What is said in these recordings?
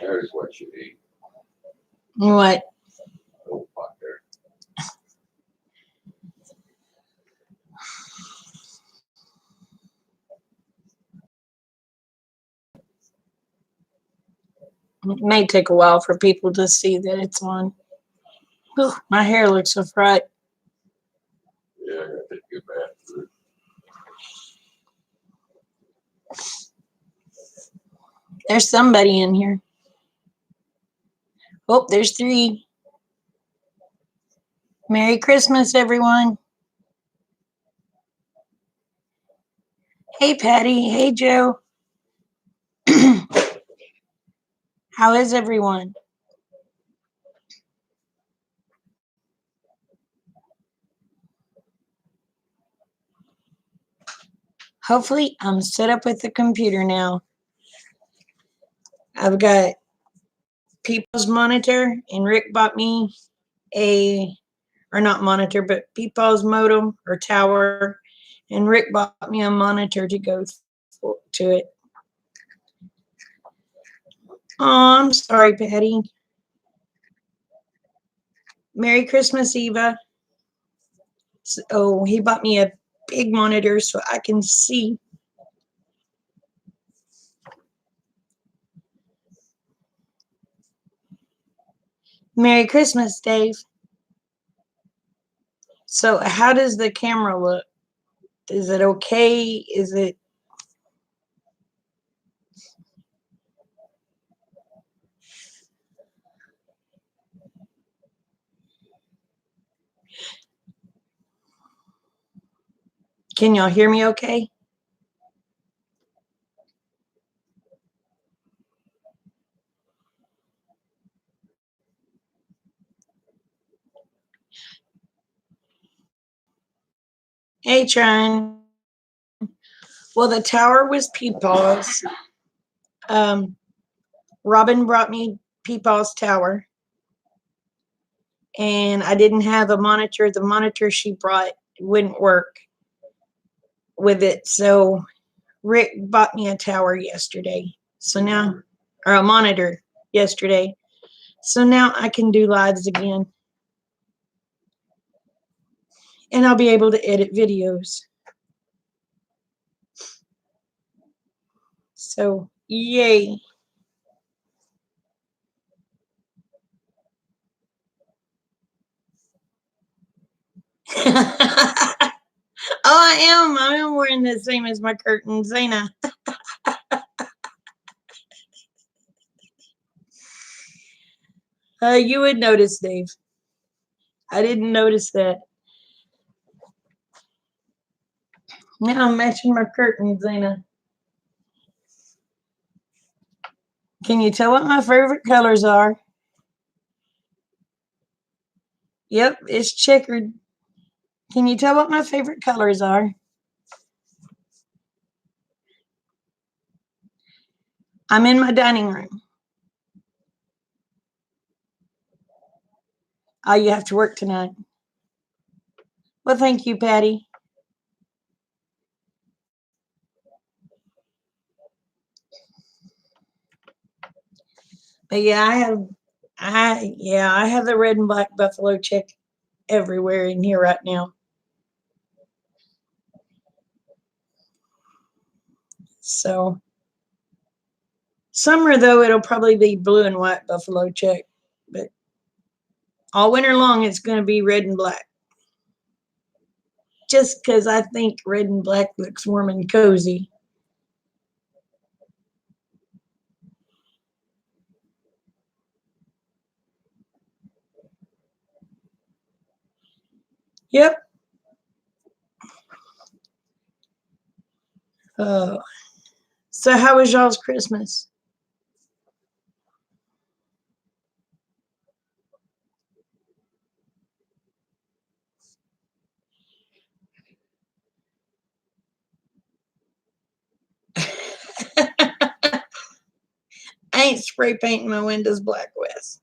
There's what you need. What? Oh, fuck there. It may take a while for people to see that it's on. Whew, my hair looks so fried. Yeah, I gotta take a good bath for it. There's somebody in here. Oh, there's 3. Merry Christmas, everyone. Hey, Patty. Hey, Joe. How is everyone? Hopefully, I'm set up with the computer now. I've got People's monitor, and Rick bought me or not monitor, but People's modem or tower, and Rick bought me a monitor to go to it. Oh, I'm sorry, Patty. Merry Christmas, Eva. Oh, he bought me a big monitor so I can see. Merry Christmas, Dave. So how does the camera look? Is it okay? Is it... Can y'all hear me okay? Hey, Tron. Well, the tower was Peepaw's. Robin brought me Peepaw's tower, and I didn't have a monitor. The monitor she brought wouldn't work with it, so Rick bought me a tower yesterday. So now, or a monitor yesterday. So now I can do lives again, and I'll be able to edit videos. So, yay. Oh, I am wearing the same as my curtains, ain't I? You would notice, Dave. I didn't notice that. Now I'm matching my curtains, ain't I? Can you tell what my favorite colors are? Yep, it's checkered. Can you tell what my favorite colors are? I'm in my dining room. Oh, you have to work tonight. Well, thank you, Patty. But yeah, I have the red and black buffalo check everywhere in here right now. So summer though, it'll probably be blue and white buffalo check, but all winter long it's going to be red and black. Just because I think red and black looks warm and cozy. Yep. So how was y'all's Christmas? I ain't spray painting my windows black, Wes.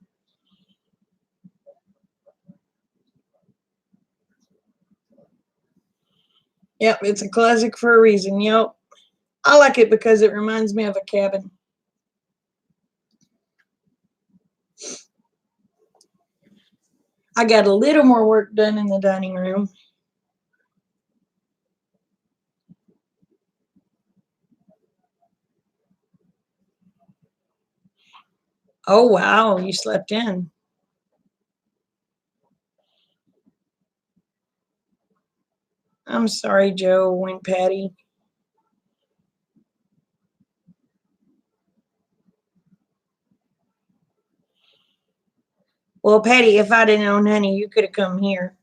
Yep, it's a classic for a reason. Yep. I like it because it reminds me of a cabin. I got a little more work done in the dining room. Oh, wow, you slept in. I'm sorry, Joe and Patty. Well, Patty, if I'd have known, honey, you could have come here.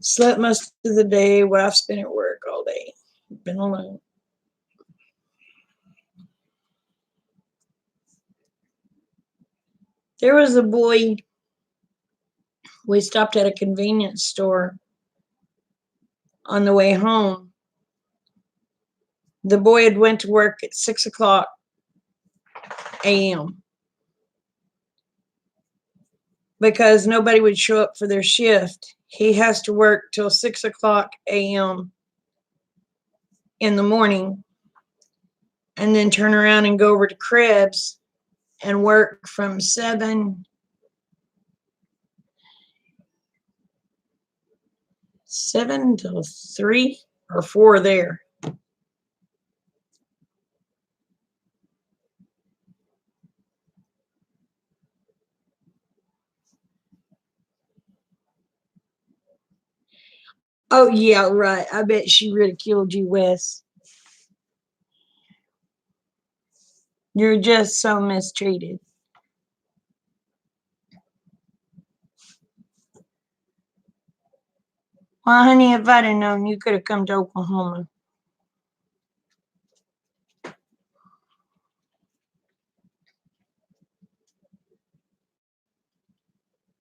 Slept most of the day. Wife's been at work all day. Been alone. There was a boy. We stopped at a convenience store on the way home. The boy had went to work at 6:00 a.m. because nobody would show up for their shift. He has to work till 6:00 a.m. in the morning and then turn around and go over to Krebs and work from 7 till 3 or 4 there. Oh, yeah, right. I bet she ridiculed you, Wes. You're just so mistreated. Well, honey, if I'd have known, you could have come to Oklahoma.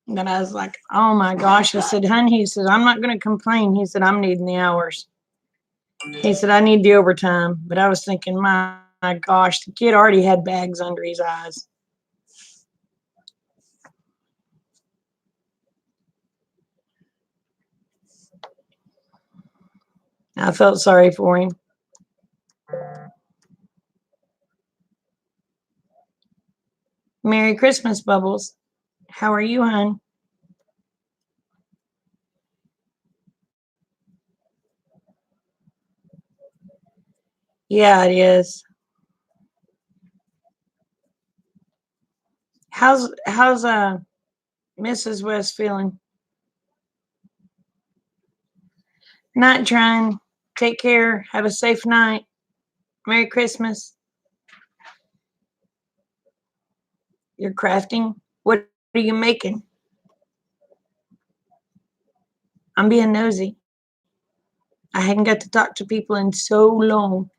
And I was like, oh my gosh. I said, honey, he said, I'm not going to complain. He said, I'm needing the hours. He said, I need the overtime. But I was thinking, my gosh, the kid already had bags under his eyes. I felt sorry for him. Merry Christmas, Bubbles. How are you, hon? Yeah, it is. How's Mrs. West feeling? Not trying. Take care. Have a safe night. Merry Christmas. You're crafting? What are you making? I'm being nosy. I hadn't got to talk to people in so long.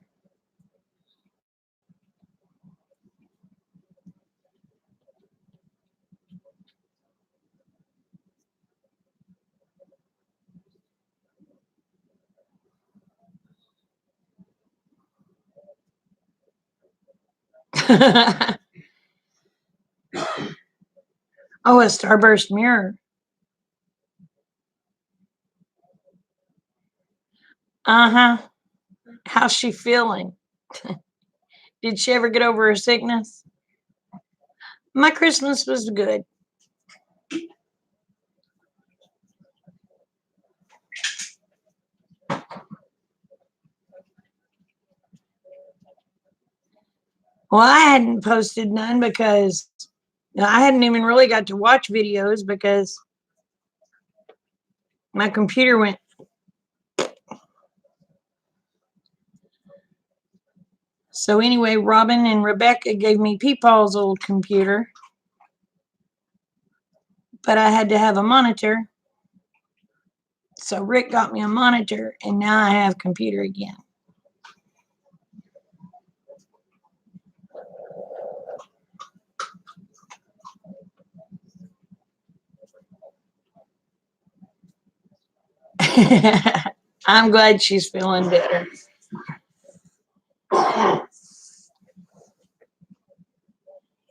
Oh, a starburst mirror. Uh-huh. How's she feeling? Did she ever get over her sickness? My Christmas was good. Well, I hadn't posted none because I hadn't even really got to watch videos because my computer went. So anyway, Robin and Rebecca gave me Peepaw's old computer, but I had to have a monitor. So Rick got me a monitor, and now I have computer again. I'm glad she's feeling better.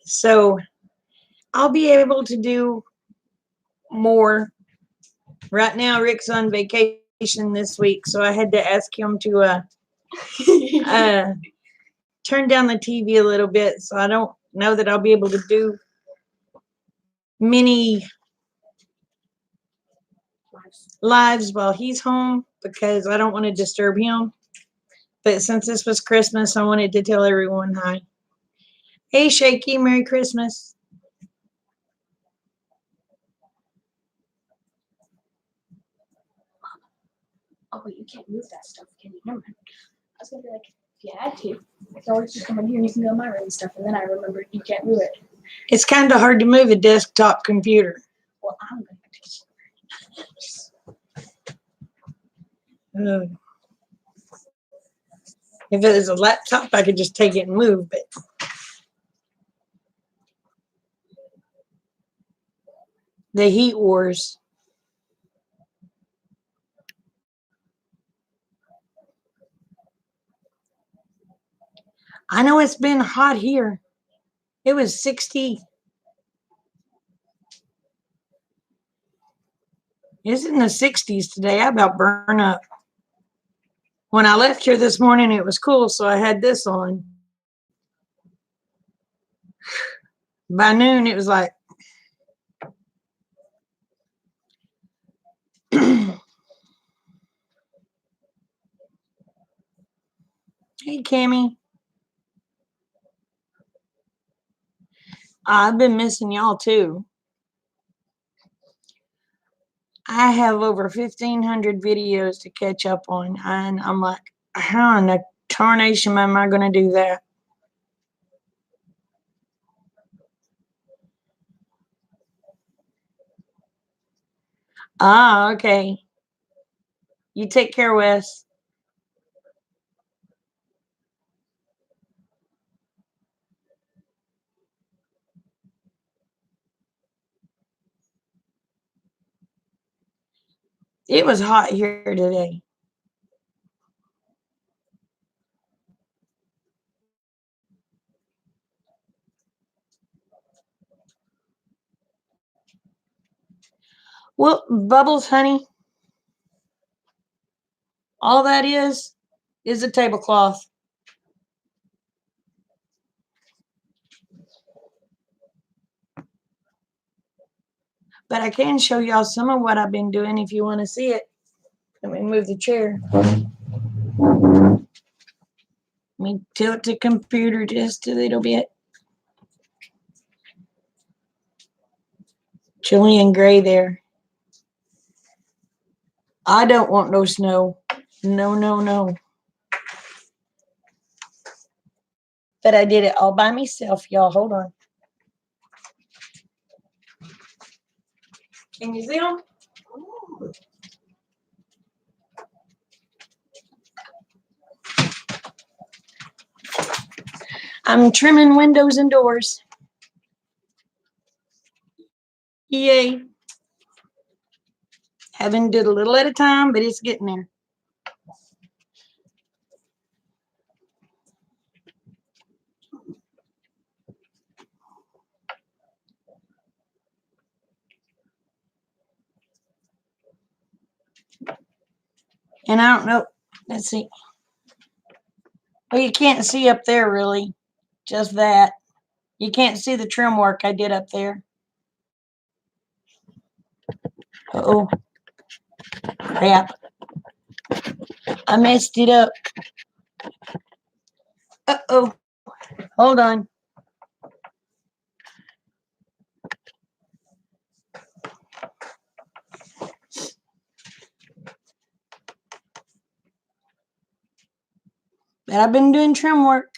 So I'll be able to do more Right now, Rick's on vacation this week, so I had to ask him to turn down the TV a little bit, so I don't know that I'll be able to do many lives while he's home because I don't want to disturb him. But since this was Christmas, I wanted to tell everyone hi. Hey, Shaky, Merry Christmas. Oh, you can't move that stuff, can you? Never mind. I was gonna be like, if you had to, you can always just come in here and you can go in my room and stuff. And then I remembered you can't move it. It's kind of hard to move a desktop computer. Well, I'm gonna teach Ugh. If it was a laptop, I could just take it and move, but the heat wars. I know it's been hot here. It was 60. It's in the 60s today. I about burn up. When I left here this morning, it was cool, so I had this on. By noon, it was like, hey, Cammy. I've been missing y'all too. I have over 1,500 videos to catch up on, and I'm like, how in the tarnation am I going to do that? Ah, okay. You take care, Wes. It was hot here today. Well, Bubbles, honey, all that is a tablecloth. But I can show y'all some of what I've been doing if you want to see it. Let me move the chair. Let me tilt the computer just a little bit. Chilean gray there. I don't want no snow. No, no, no. But I did it all by myself, y'all. Hold on. Can you see them? I'm trimming windows and doors. Yay. Having did a little at a time, but it's getting there. And I don't know. Let's see. Well, you can't see up there really. Just that. You can't see the trim work I did up there. Uh-oh. Crap. I messed it up. Uh-oh. Hold on. But I've been doing trim work.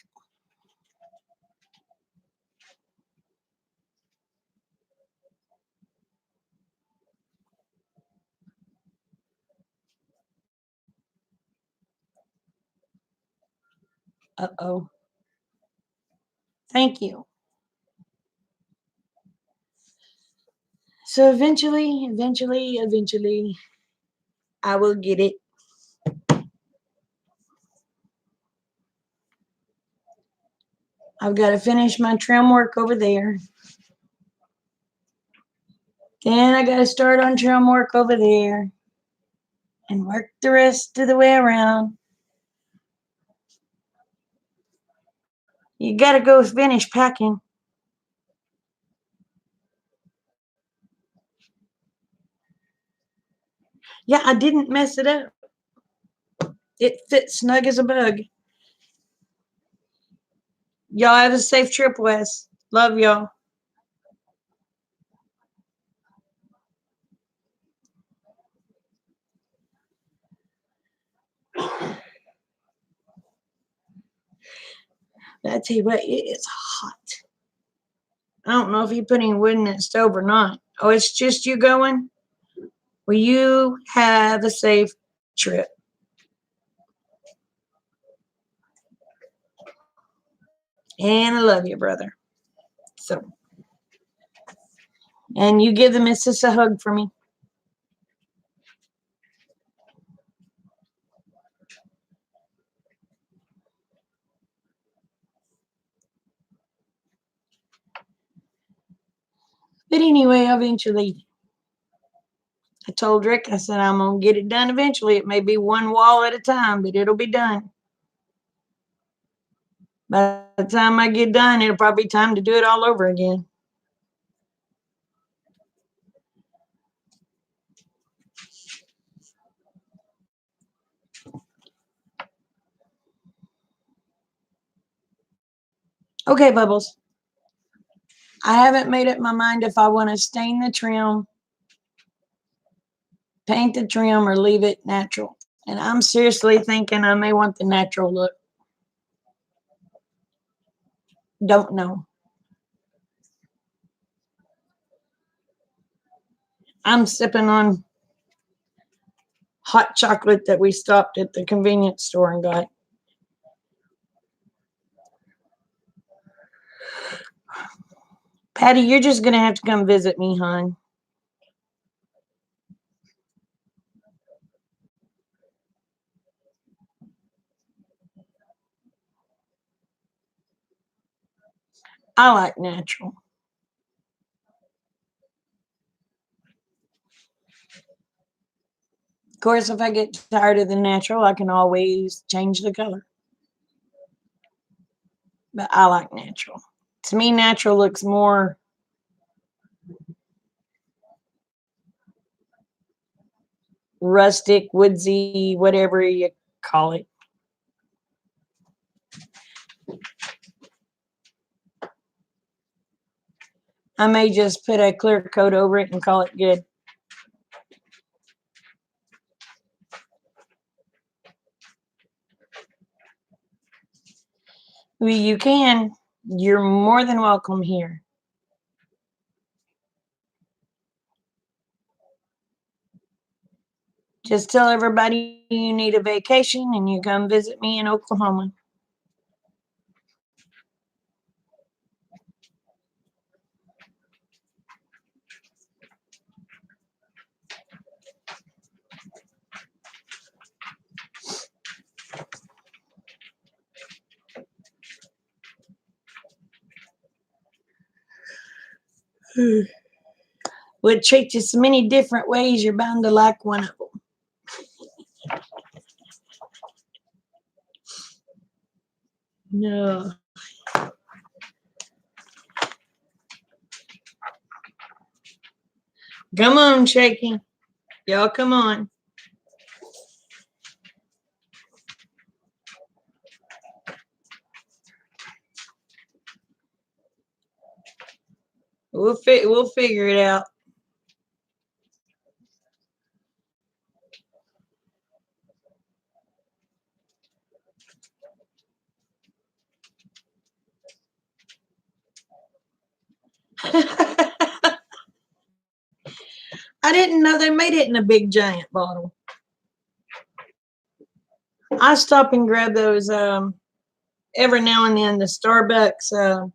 Uh-oh. Thank you. So eventually, I will get it. I've got to finish my trim work over there. Then I gotta start on trim work over there and work the rest of the way around. You gotta go finish packing. Yeah, I didn't mess it up. It fits snug as a bug. Y'all have a safe trip, Wes. Love y'all. I tell you what, it is hot. I don't know if you put any wood in that stove or not. Oh, it's just you going? Well, you have a safe trip. And I love you, brother. So, and you give the missus a hug for me. But anyway, eventually, I told Rick, I said, I'm going to get it done eventually. It may be one wall at a time, but it'll be done. By the time I get done, it'll probably be time to do it all over again. Okay, Bubbles. I haven't made up my mind if I want to stain the trim, paint the trim, or leave it natural. And I'm seriously thinking I may want the natural look. Don't know. I'm sipping on hot chocolate that we stopped at the convenience store and got. Patty, you're just going to have to come visit me, hon. I like natural. Of course, if I get tired of the natural, I can always change the color. But I like natural. To me, natural looks more rustic, woodsy, whatever you call it. I may just put a clear coat over it and call it good. Well, you can. You're more than welcome here. Just tell everybody you need a vacation and you come visit me in Oklahoma. Would treat you so many different ways, you're bound to like one of them. No. Come on, Shaky. Y'all come on. We'll figure it out. I didn't know they made it in a big giant bottle. I stop and grab those every now and then, the Starbucks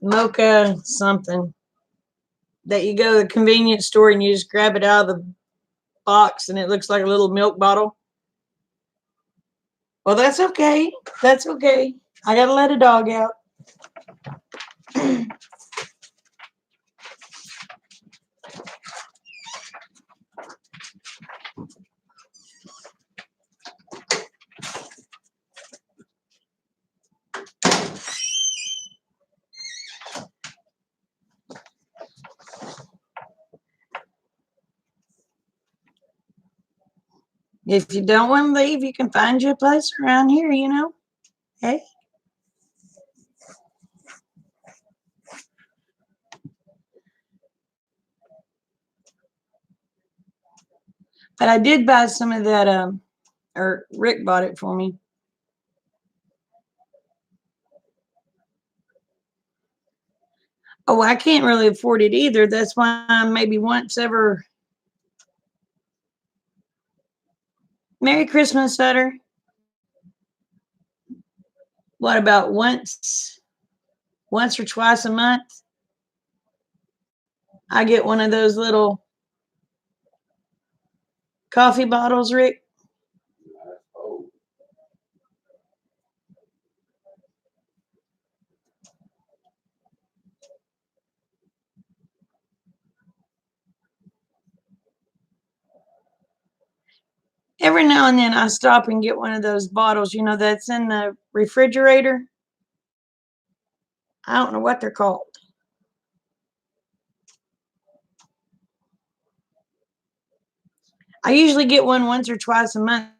mocha something that you go to the convenience store and you just grab it out of the box and it looks like a little milk bottle. Well, that's okay. That's okay. I gotta let a dog out. If you don't want to leave, you can find you a place around here, you know. Hey. But I did buy some of that, or Rick bought it for me. Oh, I can't really afford it either. That's why I'm maybe once ever. Merry Christmas, Sutter. What about once or twice a month? I get one of those little coffee bottles, Rick. Oh, Every now and then I stop and get one of those bottles, you know, that's in the refrigerator. I don't know what they're called. I usually get one once or twice a month,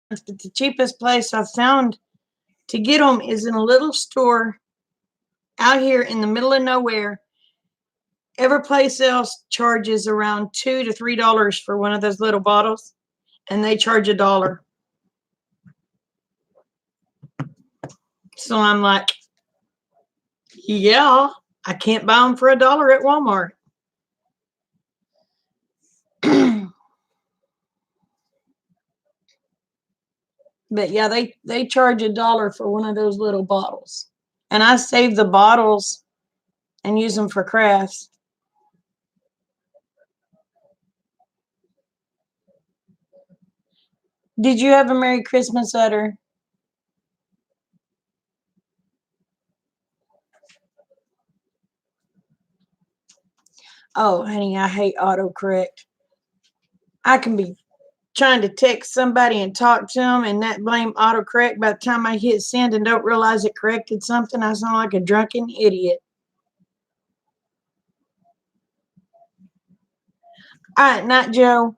but the cheapest place I've found to get them is in a little store out here in the middle of nowhere. Every place else charges around $2 to $3 for one of those little bottles, and they charge $1. So I'm like, yeah, I can't buy them for $1 at Walmart. But yeah, they charge $1 for one of those little bottles, and I save the bottles and use them for crafts. Did you have a Merry Christmas, Utter? Oh, honey, I hate autocorrect. I can be trying to text somebody and talk to them, and that blame autocorrect. By the time I hit send and don't realize it corrected something, I sound like a drunken idiot. All right, not Joe.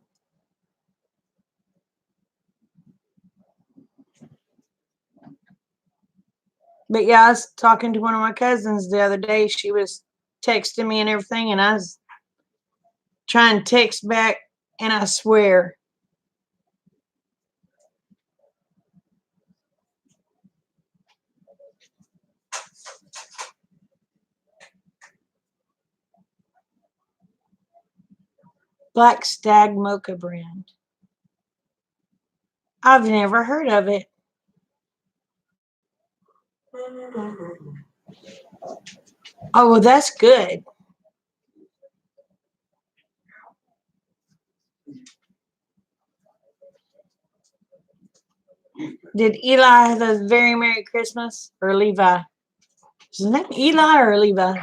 But yeah, I was talking to one of my cousins the other day. She was texting me and everything, and I was trying to text back, and I swear, Black Stag Mocha brand. I've never heard of it. Oh, well, that's good. Did Eli have a very Merry Christmas? Or Levi? Is his name Eli or Levi?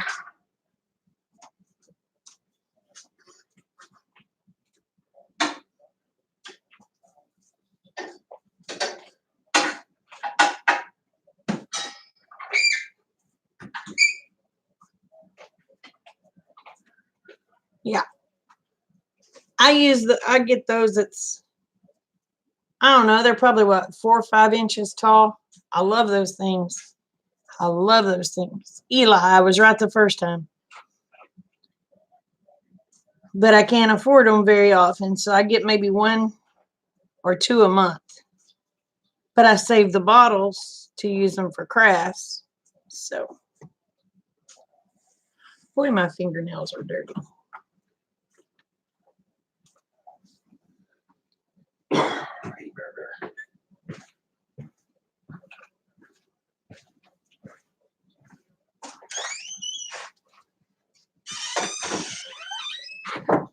Yeah. I get those. I don't know, they're probably what, 4 or 5 inches tall. I love those things. I love those things. Eli, I was right the first time. But I can't afford them very often, so I get maybe 1 or 2 a month. But I save the bottles to use them for crafts. So, boy, my fingernails are dirty.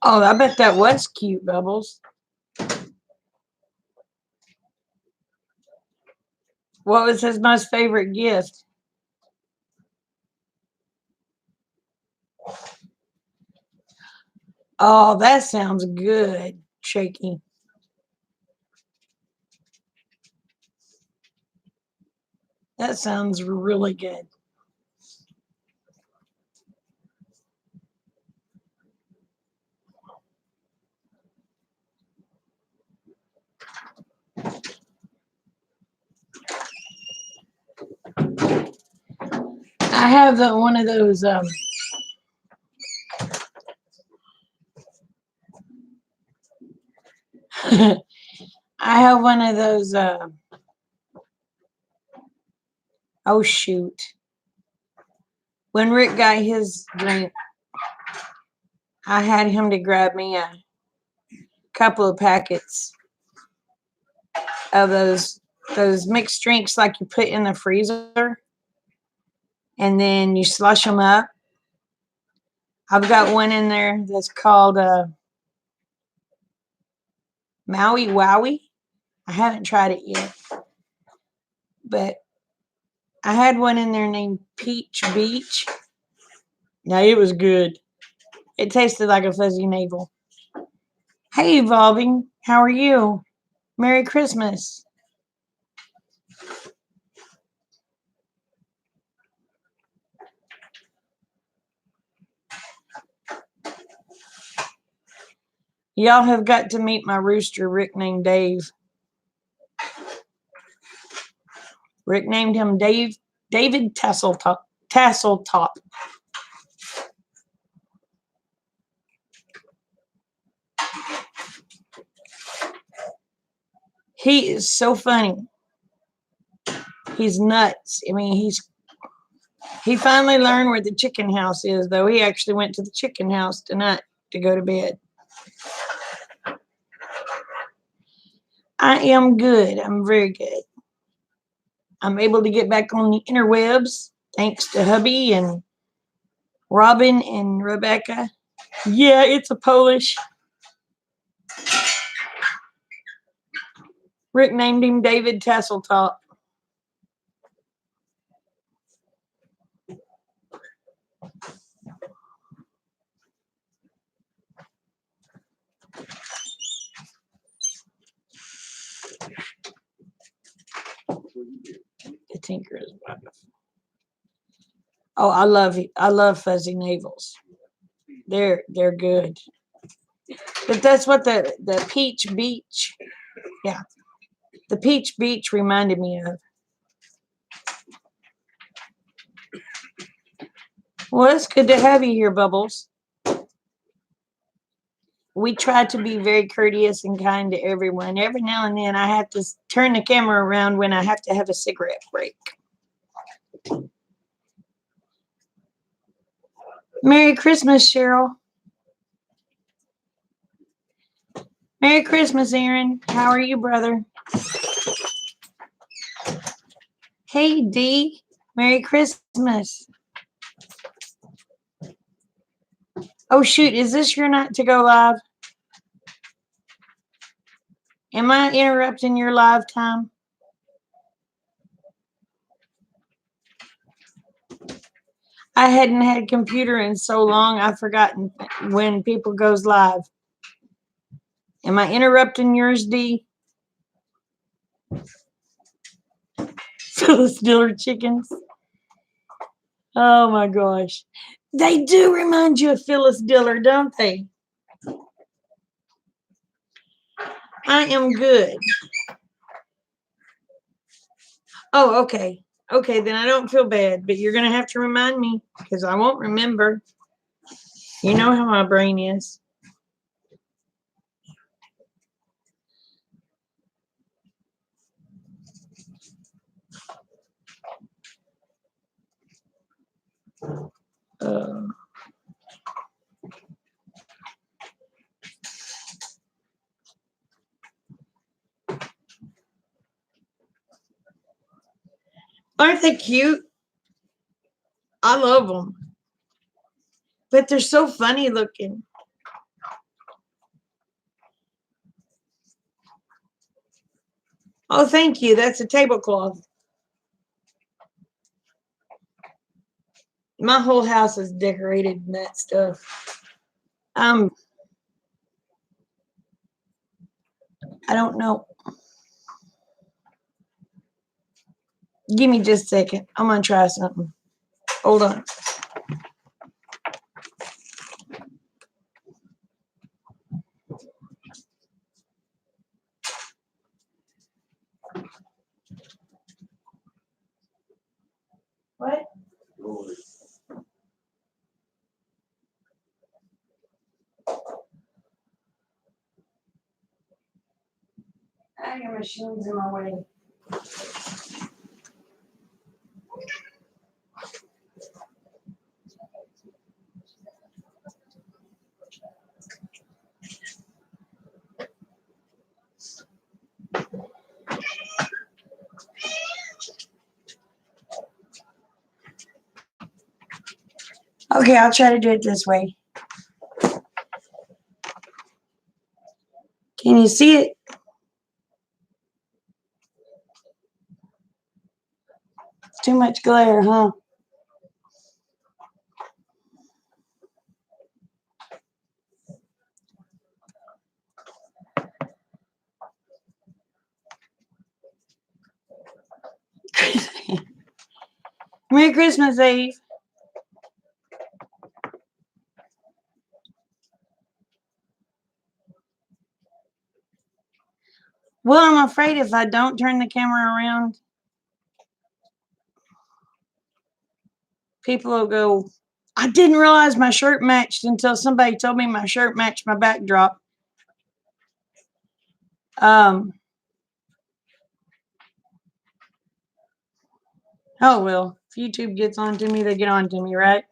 Oh, I bet that was cute, Bubbles. What was his most favorite gift? Oh, that sounds good, Shaky. That sounds really good. I have one of those. I have one of those. Oh shoot! When Rick got his drink, I had him to grab me a couple of packets of those mixed drinks like you put in the freezer and then you slush them up. I've got one in there that's called Maui Wowie. I haven't tried it yet, but I had one in there named Peach Beach. Now it was good. It tasted like a fuzzy navel. Hey, Evolving, how are you? Merry Christmas. Y'all have got to meet my rooster, Rick named Dave. Rick named him David Tasseltop. He is so funny. He's nuts. I mean, he finally learned where the chicken house is, though. He actually went to the chicken house tonight to go to bed. I am good. I'm very good. I'm able to get back on the interwebs thanks to hubby and Robin and Rebecca. Yeah, it's a Polish. Rick named him David Tasseltop. The Tinker is wonderful. Oh, I love fuzzy navels. They're good. But that's what the Peach Beach, yeah, the Peach Beach reminded me of. Well, it's good to have you here, Bubbles. We try to be very courteous and kind to everyone. Every now and then I have to turn the camera around when I have to have a cigarette break. Merry Christmas, Cheryl. Merry Christmas, Aaron. How are you, brother? Hey, Dee. Merry Christmas. Oh, shoot. Is this your night to go live? Am I interrupting your live time? I hadn't had a computer in so long, I've forgotten when people goes live. Am I interrupting yours, Dee? Phyllis Diller chickens. Oh my gosh. They do remind you of Phyllis Diller, don't they? I am good. Oh, okay. Okay, then I don't feel bad, but you're going to have to remind me because I won't remember. You know how my brain is. Aren't they cute? I love them. But they're so funny looking. Oh, thank you. That's a tablecloth. My whole house is decorated in that stuff. I don't know. Give me just a second. I'm gonna try something. Hold on. What? I got machines in my way. Okay, I'll try to do it this way. Can you see it? It's too much glare, huh? Merry Christmas, Eve. Well, I'm afraid if I don't turn the camera around, people will go, I didn't realize my shirt matched until somebody told me my shirt matched my backdrop. Oh, well, if YouTube gets on to me, they get on to me, right?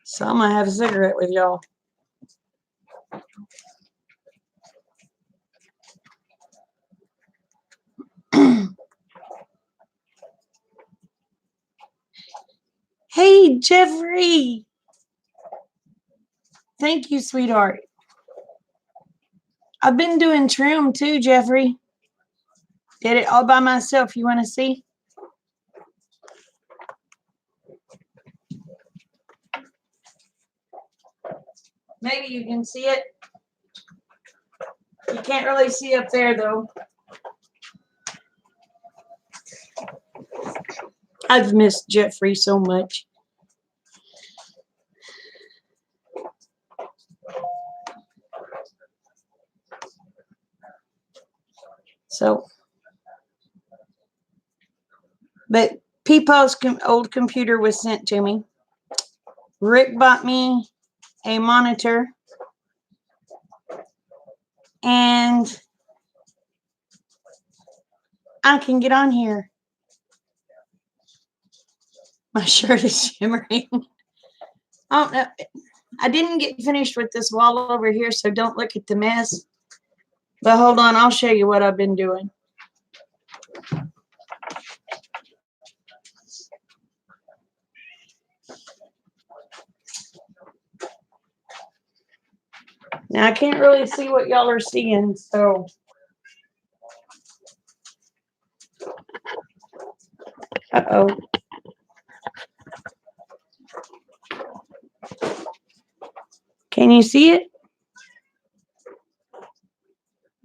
So I'm going to have a cigarette with y'all. Hey, Jeffrey. Thank you, sweetheart. I've been doing trim too, Jeffrey. Did it all by myself. You want to see? Maybe you can see it. You can't really see up there, though. I've missed Jeffrey so much. So, but Peepaw's old computer was sent to me. Rick bought me a monitor. And I can get on here. My shirt is shimmering. I don't know. I didn't get finished with this wall over here, so don't look at the mess. But hold on, I'll show you what I've been doing. Now, I can't really see what y'all are seeing, so. Uh-oh. Can you see it?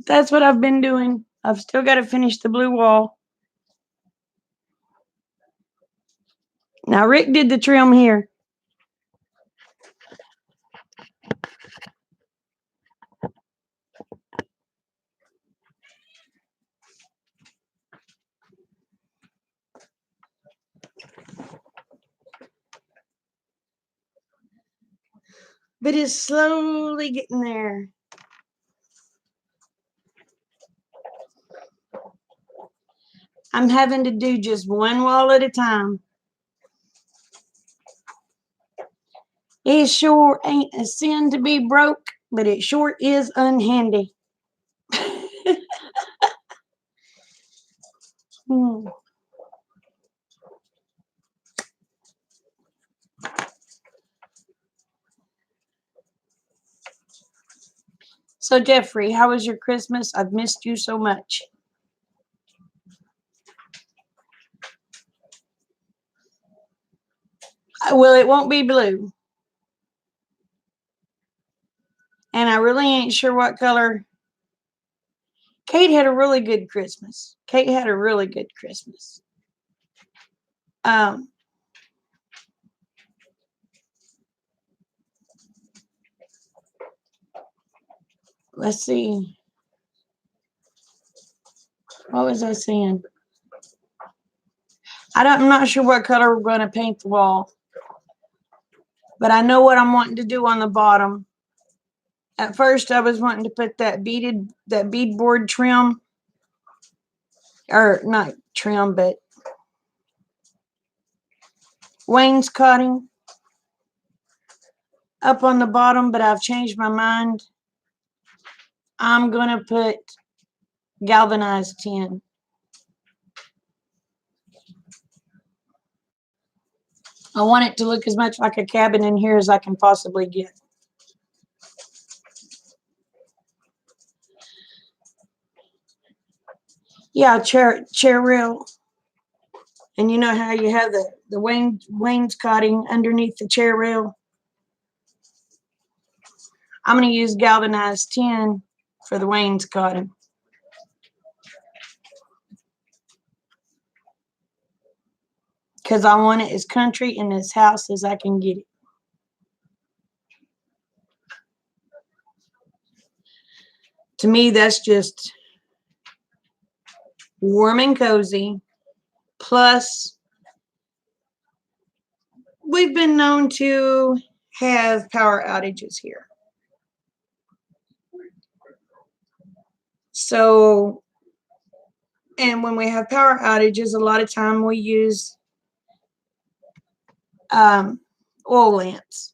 That's what I've been doing. I've still got to finish the blue wall. Now, Rick did the trim here. But it's slowly getting there. I'm having to do just one wall at a time. It sure ain't a sin to be broke, but it sure is unhandy. So, Jeffrey, how was your Christmas? I've missed you so much. Well, it won't be blue. And really ain't sure what color. Kate had a really good Christmas. Kate had a really good Christmas. Let's see. What was I saying? I'm not sure what color we're going to paint the wall, but I know what I'm wanting to do on the bottom. At first, I was wanting to put that beadboard trim, or not trim, but wainscoting up on the bottom, but I've changed my mind. I'm going to put galvanized tin. I want it to look as much like a cabin in here as I can possibly get. Yeah, chair rail. And you know how you have the wainscoting underneath the chair rail? I'm going to use galvanized tin for the wainscoting. Because I want it as country in this house as I can get it. To me, that's just warm and cozy. Plus, we've been known to have power outages here. So, and when we have power outages, a lot of time we use oil lamps.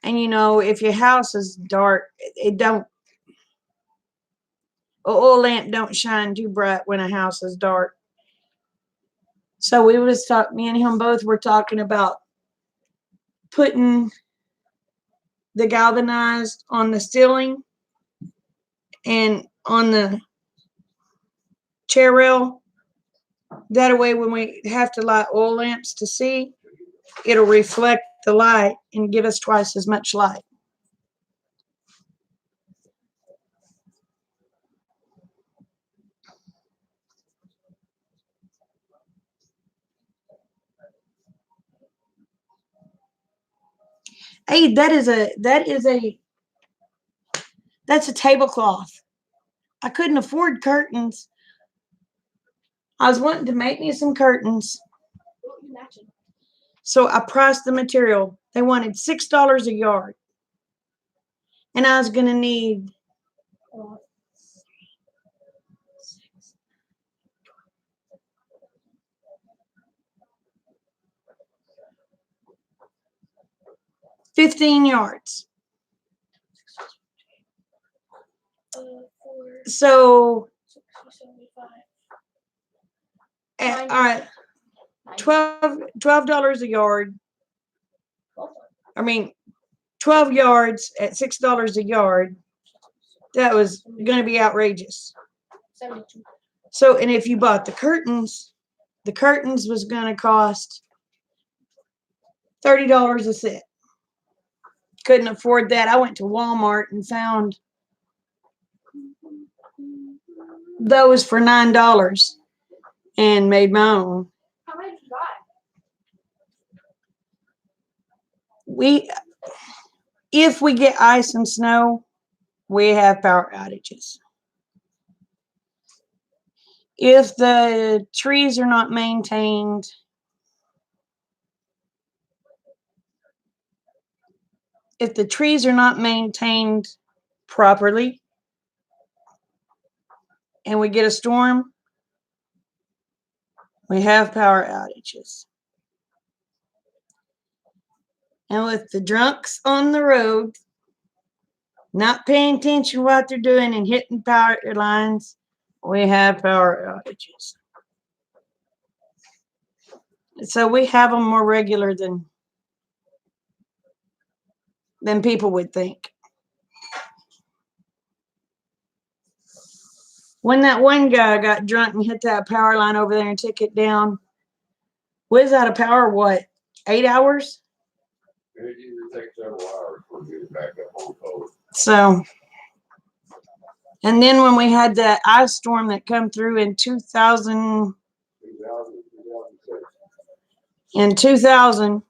And you know, if your house is dark, a oil lamp don't shine too bright when a house is dark. So me and him both were talking about putting the galvanized on the ceiling and on the chair rail. That way, when we have to light oil lamps to see, it'll reflect the light and give us twice as much light. Hey, that's a tablecloth. I couldn't afford curtains. I was wanting to make me some curtains. So I priced the material. They wanted $6 a yard. And I was going to need $15 yards. So, all right, $12 a yard. I mean, 12 yards at $6 a yard. That was going to be outrageous. 72. So, and if you bought the curtains was going to cost $30 a set. Couldn't afford that. I went to Walmart and found those for $9 and made my own. How many did you buy? If we get ice and snow, we have power outages. If the trees are not maintained, properly and we get a storm, we have power outages. And with the drunks on the road, not paying attention to what they're doing and hitting power lines, we have power outages. So we have them more regular than people would think. When that one guy got drunk and hit that power line over there and took it down, was out of power, what, 8 hours? take several hours for me to back up on code. So, and then when we had that ice storm that come through in 2000, 2006. in 2000,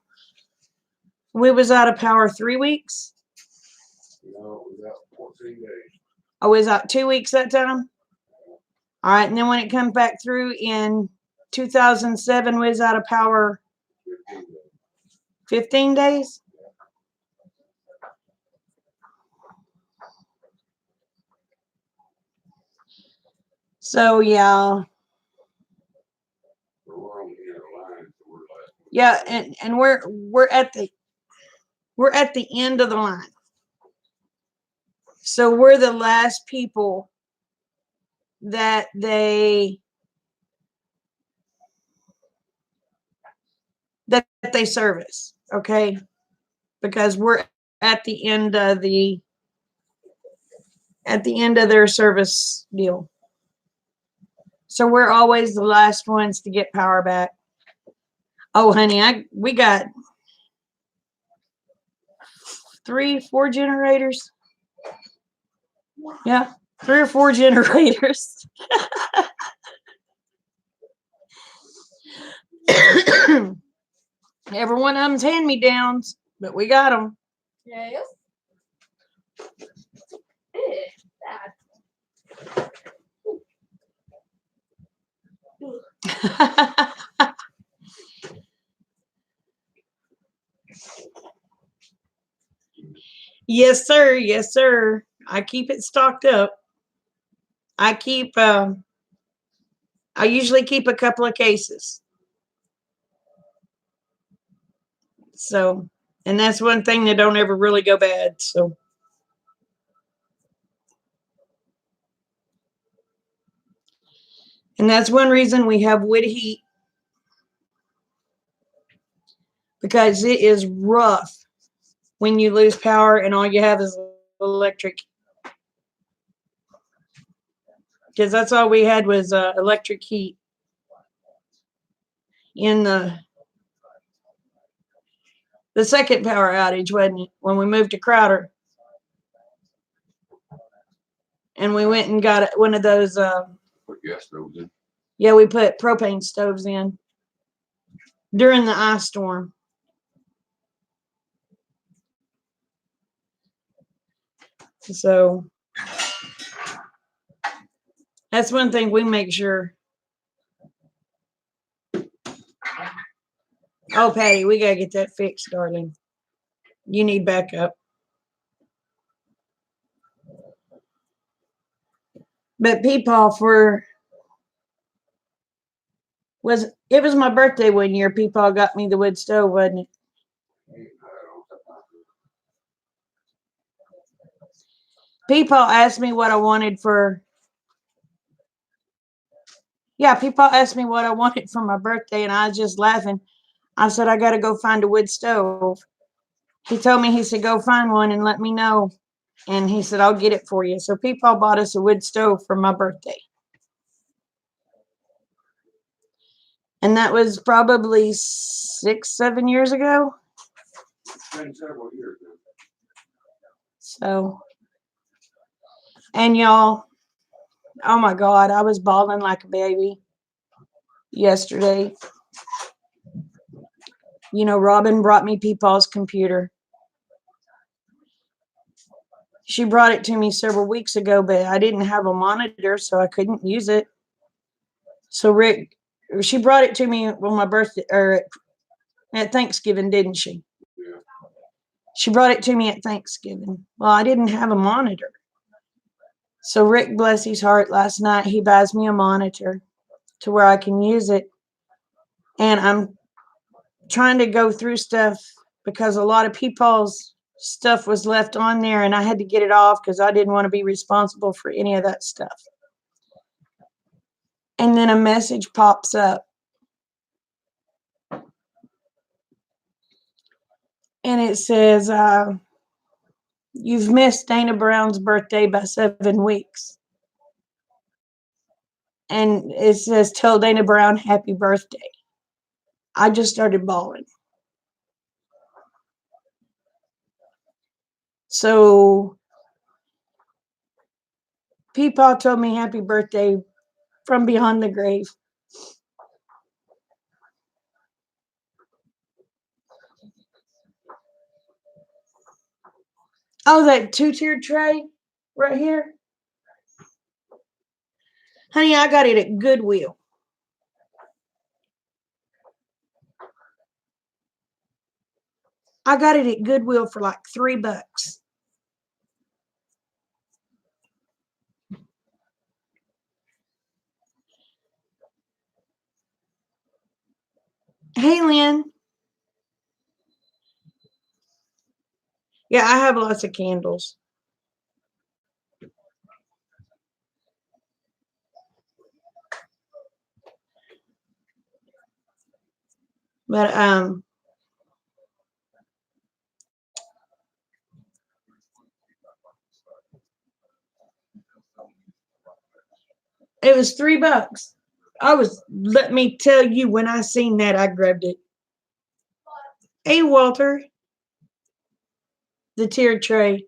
we was out of power 3 weeks. No, it was out 14 days. I was out 2 weeks that time. All right, and then when it comes back through in 2007, we was out of power 15 days. 15 days. So yeah, But we're on the end of the line, so we're last. yeah, and we're at the end of the line. So we're the last people that they service, okay? Because we're at the end of their service deal. So we're always the last ones to get power back. Oh, honey, we got 3, 4 generators. Yeah, 3 or 4 generators. Every one of them's hand-me-downs, but we got them. Yes. Eh, bad. Yes, sir. Yes, sir. I keep it stocked up. I usually keep a couple of cases. So, and that's one thing that don't ever really go bad. So, and that's one reason we have wood heat, because it is rough when you lose power and all you have is electric. Because that's all we had was electric heat in the second power outage, wasn't it? When we moved to Crowder. And we went and got one of those, Put gas stoves in. yeah, we put propane stoves in during the ice storm. So that's one thing we make sure. Oh, Patty, we gotta get that fixed, darling. You need backup. But Peepaw it was my birthday one year. Peepaw got me the wood stove, wasn't it? Peepaw asked me what I wanted for. Yeah, Peepaw asked me what I wanted for my birthday, and I was just laughing. I said, I got to go find a wood stove. He told me, he said, go find one and let me know. And he said, I'll get it for you. So Peepaw bought us a wood stove for my birthday. And that was probably 6, 7 years ago. It's been several years now. So, and y'all, oh my God, I was bawling like a baby yesterday. You know, Robin brought me Peepaw's computer. She brought it to me several weeks ago, but I didn't have a monitor, so I couldn't use it. So she brought it to me on my birthday, or at Thanksgiving, didn't she? Yeah. She brought it to me at Thanksgiving. Well, I didn't have a monitor. So Rick, bless his heart, last night, he buys me a monitor to where I can use it. And I'm trying to go through stuff because a lot of people's stuff was left on there and I had to get it off because I didn't want to be responsible for any of that stuff. And then a message pops up. And it says, you've missed Dana Brown's birthday by 7 weeks. And it says, tell Dana Brown happy birthday. I just started bawling. So Peepaw told me happy birthday from beyond the grave. Oh, that 2-tiered tray right here. Honey, I got it at Goodwill. I got it at Goodwill for like $3. Hey, Lynn. Yeah, I have lots of candles. But it was $3. Let me tell you, when I seen that, I grabbed it. Hey, Walter. The tiered tray.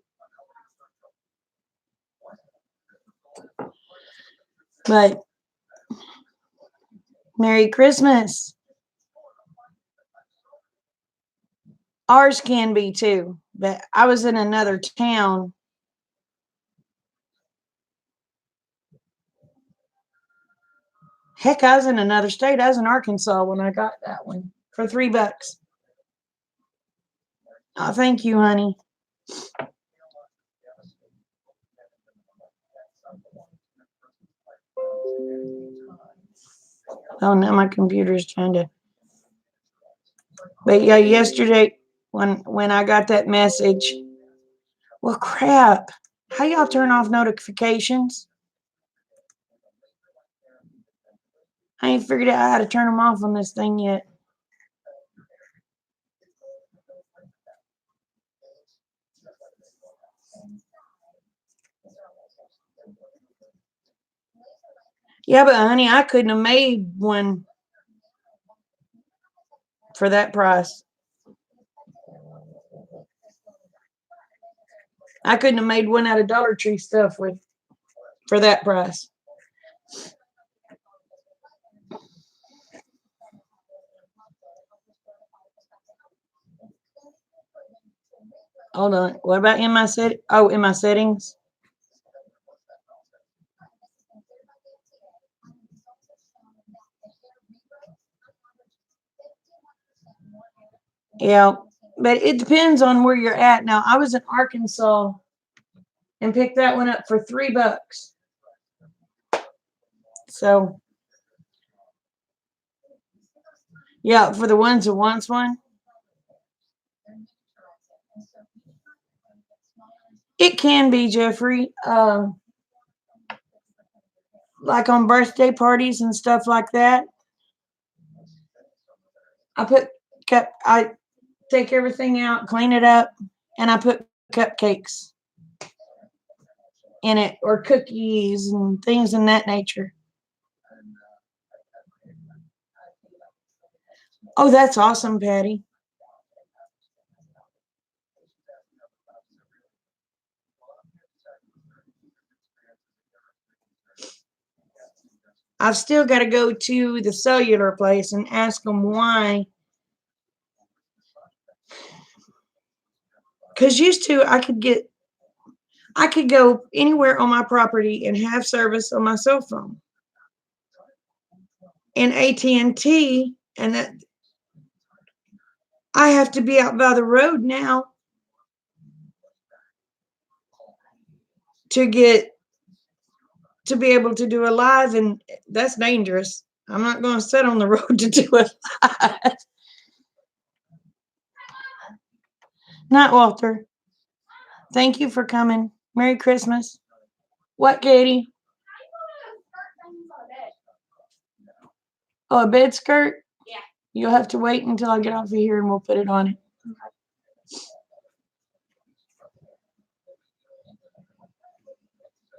But Merry Christmas. Ours can be too, but I was in another town. Heck, I was in another state. I was in Arkansas when I got that one for $3. Oh, thank you, honey. Oh, now my computer's trying to. But yeah, yesterday when I got that message, well, crap. How y'all turn off notifications? I ain't figured out how to turn them off on this thing yet. Yeah, but honey, I couldn't have made one for that price. I couldn't have made one out of Dollar Tree stuff for that price. Hold on. What about in my in my settings? Yeah, but it depends on where you're at. Now, I was in Arkansas and picked that one up for $3. So, yeah, for the ones who wants one. It can be, Jeffrey. Like on birthday parties and stuff like that. I take everything out, clean it up, and I put cupcakes in it or cookies and things in that nature. Oh, that's awesome, Patty. I've still got to go to the cellular place and ask them why. Because used to, I could go anywhere on my property and have service on my cell phone. And AT&T, and that I have to be out by the road now to be able to do a live, and that's dangerous. I'm not going to sit on the road to do a live. Not Walter. Thank you for coming. Merry Christmas. What, Katie? Oh, a bed skirt? Yeah. You'll have to wait until I get off of here and we'll put it on it.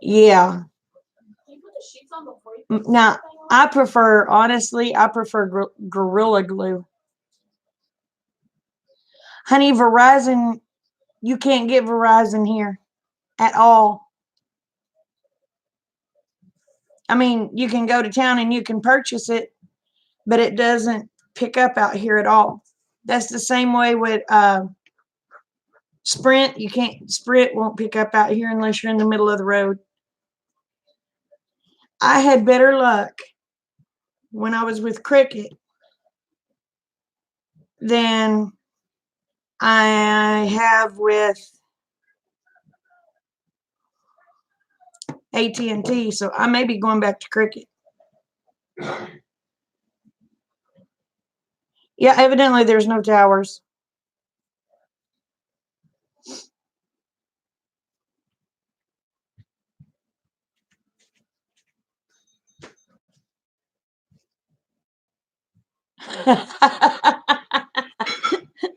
Yeah. You put the sheets on before you put Now, something on? honestly, I prefer Gorilla Glue. Honey, Verizon You can't get Verizon here at all. I mean, you can go to town and you can purchase it, but it doesn't pick up out here at all. That's the same way with Sprint. Sprint won't pick up out here unless you're in the middle of the road. I had better luck when I was with Cricket than I have with AT&T, so I may be going back to Cricket. Yeah, evidently there's no towers.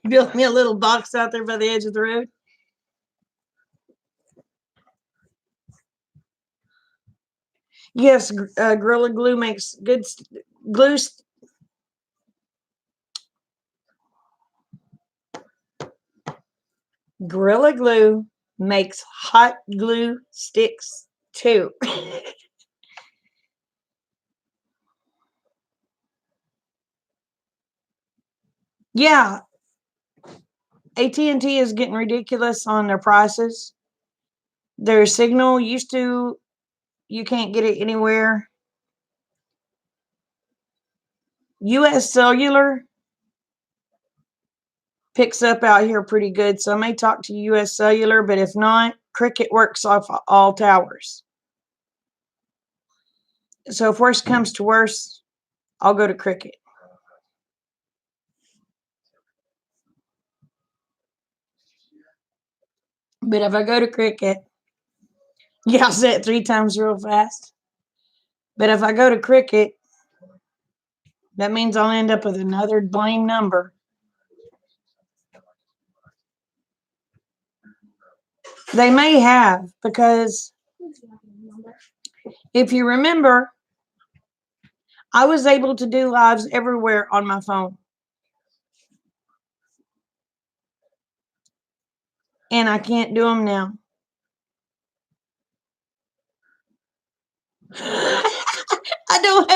Built me a little box out there by the edge of the road. Yes, Gorilla Glue makes good glue. Gorilla Glue makes hot glue sticks too. Yeah, AT&T is getting ridiculous on their prices. Their signal used to, you can't get it anywhere. US Cellular picks up out here pretty good, so I may talk to US Cellular, but if not, Cricket works off all towers. So if worst comes to worst, I'll go to Cricket. But if I go to Cricket, yeah, I'll say it 3 times real fast. But if I go to Cricket, that means I'll end up with another blame number. They may have, because if you remember, I was able to do lives everywhere on my phone. And I can't do them now. I don't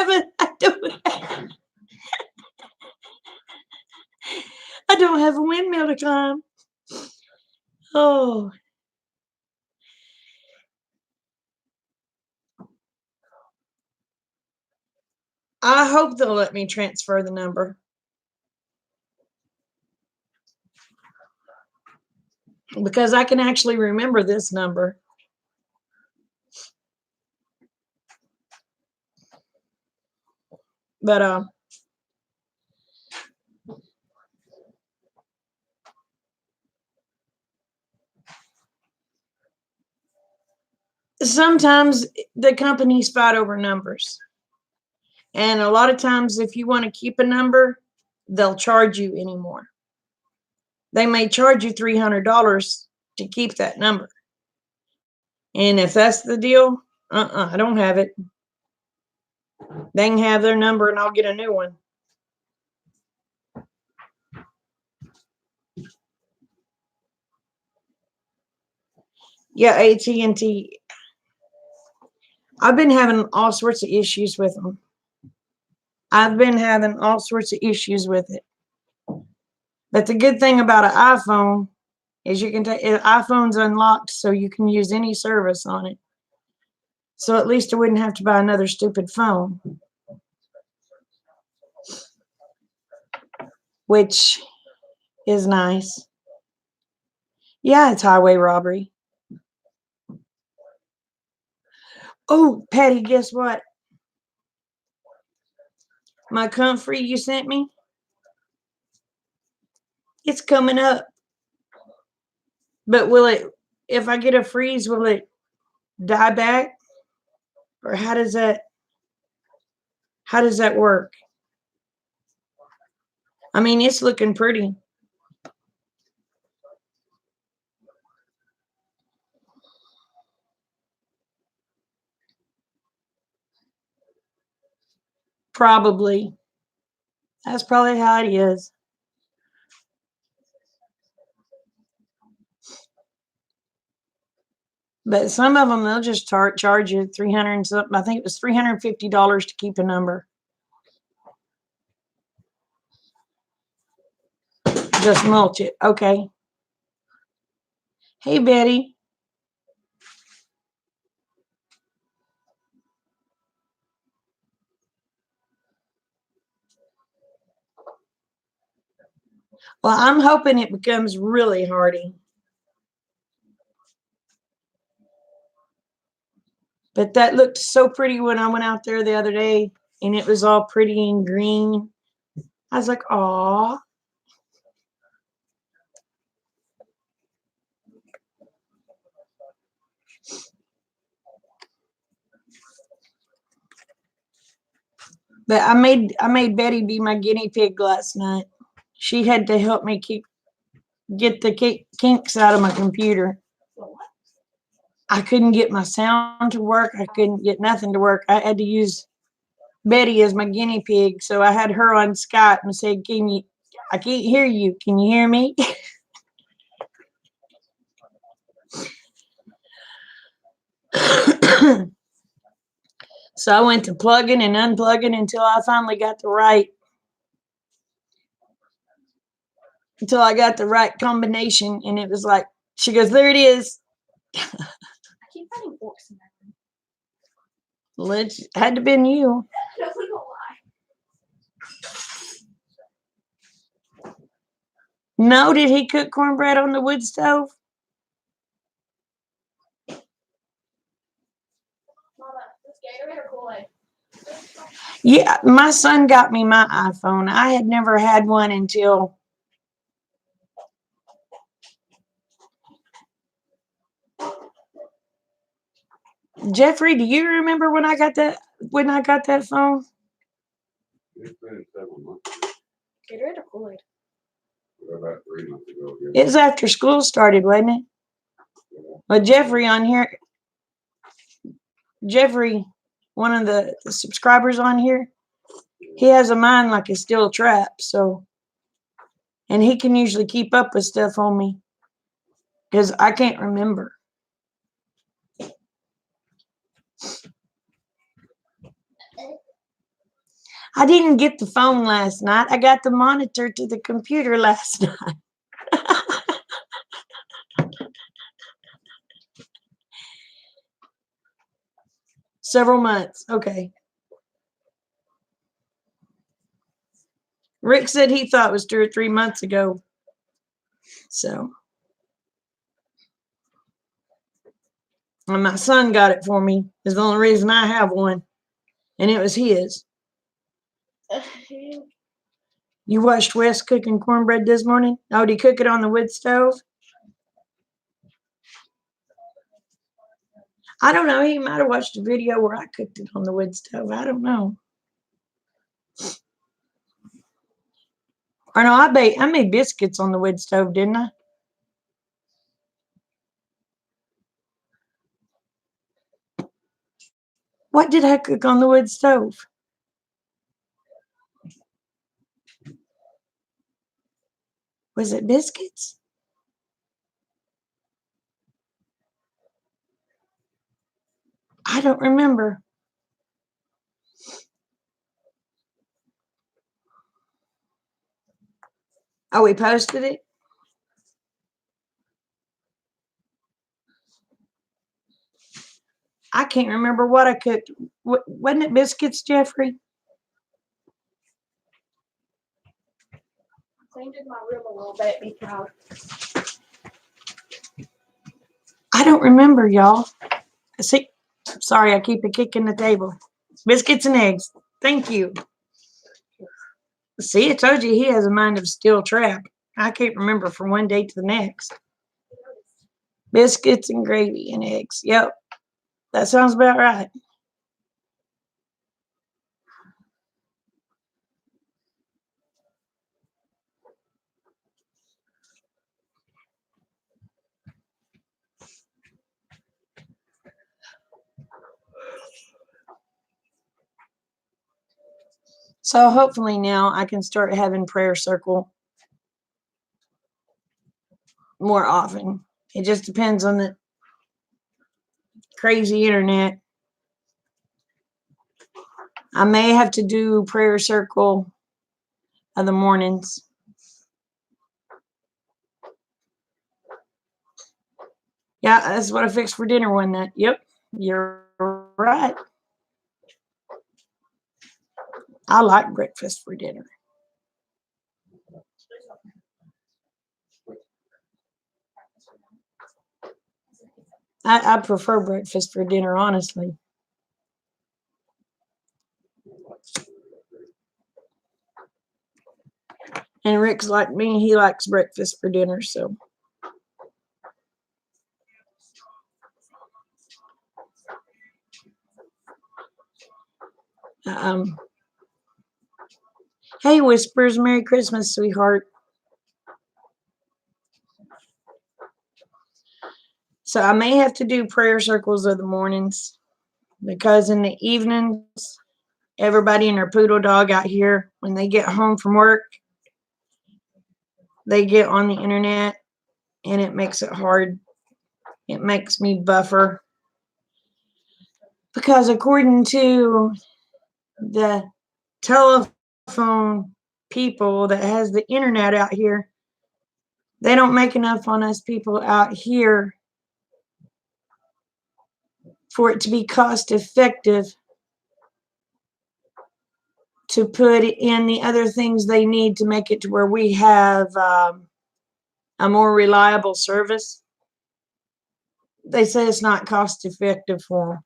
have a windmill to climb. Oh. I hope they'll let me transfer the number. Because I can actually remember this number. But sometimes the companies fight over numbers. And a lot of times if you want to keep a number, they'll charge you anymore. They may charge you $300 to keep that number. And if that's the deal, I don't have it. They can have their number and I'll get a new one. Yeah, AT&T. I've been having all sorts of issues with them. I've been having all sorts of issues with it. But the good thing about an iPhone is you can take iPhone's unlocked, so you can use any service on it. So at least I wouldn't have to buy another stupid phone. Which is nice. Yeah, it's highway robbery. Oh, Patty, guess what? My comfrey you sent me, it's coming up. But will it, if I get a freeze, will it die back? Or how does that work? I mean, it's looking pretty. Probably. That's probably how it is. But some of them, they'll just charge you 300 and something. I think it was $350 to keep a number. Just mulch it. Okay. Hey, Betty. Well, I'm hoping it becomes really hardy. But that looked so pretty when I went out there the other day, and it was all pretty and green. I was like, aw. But I made Betty be my guinea pig last night. She had to help me get the kinks out of my computer. I couldn't get my sound to work. I couldn't get nothing to work. I had to use Betty as my guinea pig. So I had her on Skype and said, I can't hear you. Can you hear me? So I went to plugging and unplugging until I finally got until I got the right combination. And it was like, she goes, there it is. I keep finding forks in that room. Well, it had to been you. No, we don't lie. No, did he cook cornbread on the wood stove? Mama, this Gatorade or Kool-Aid? Yeah, my son got me my iPhone. I had never had one until Jeffrey, do you remember when I got that phone? It's been 7 months ago, Gatorade or Kool-Aid? about 3 months ago. Yeah. It was after school started, wasn't it? But Jeffrey on here, one of the subscribers on here, he has a mind like a steel trap. So, and he can usually keep up with stuff on me because I can't remember. I didn't get the phone last night. I got the monitor to the computer last night. Several months. Okay. Rick said he thought it was 2 or 3 months ago. So. And my son got it for me. Is the only reason I have one. And it was his. You watched Wes cooking cornbread this morning? Oh, did he cook it on the wood stove? I don't know. He might have watched a video where I cooked it on the wood stove. I don't know. Or no, I made biscuits on the wood stove, didn't I? What did I cook on the wood stove? Was it biscuits? I don't remember. Oh, we posted it? I can't remember what I cooked. Wasn't it biscuits, Jeffrey? Cleaned in my room a little bit. Be proud. I don't remember, y'all. See, sorry, I keep it kicking the table. Biscuits and eggs. Thank you. See, I told you he has a mind of steel trap. I can't remember from one day to the next. Biscuits and gravy and eggs. Yep. That sounds about right. So hopefully now I can start having prayer circle more often. It just depends on crazy internet. I may have to do prayer circle of the mornings. Yeah, that's what I fixed for dinner one night. Yep, you're right. I like breakfast for dinner. I prefer breakfast for dinner, honestly. And Rick's like me, he likes breakfast for dinner, so. Um, hey, Whispers, Merry Christmas, sweetheart. So I may have to do prayer circles of the mornings because in the evenings, everybody and their poodle dog out here, when they get home from work, they get on the internet and it makes it hard. It makes me buffer. Because according to the telephone people that has the internet out here, they don't make enough on us people out here for it to be cost effective to put in the other things they need to make it to where we have a more reliable service. They say it's not cost effective for them.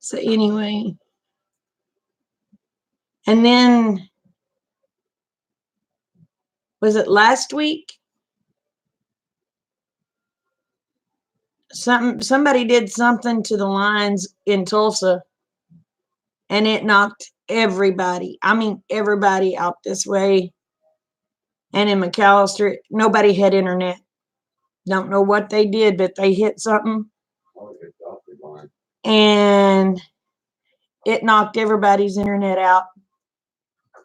So anyway, and then was it last week? Somebody did something to the lines in Tulsa and it knocked everybody. I mean everybody out this way. And in McAllister, nobody had internet. Don't know what they did, but they hit something. And it knocked everybody's internet out.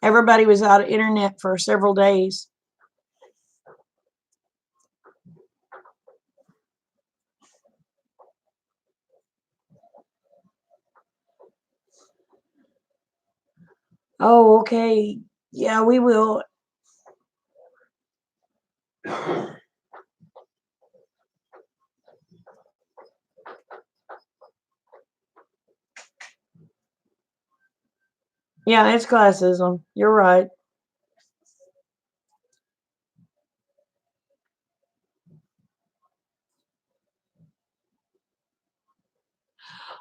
Everybody was out of internet for several days. Oh, okay. Yeah, we will. Yeah, it's classism. You're right.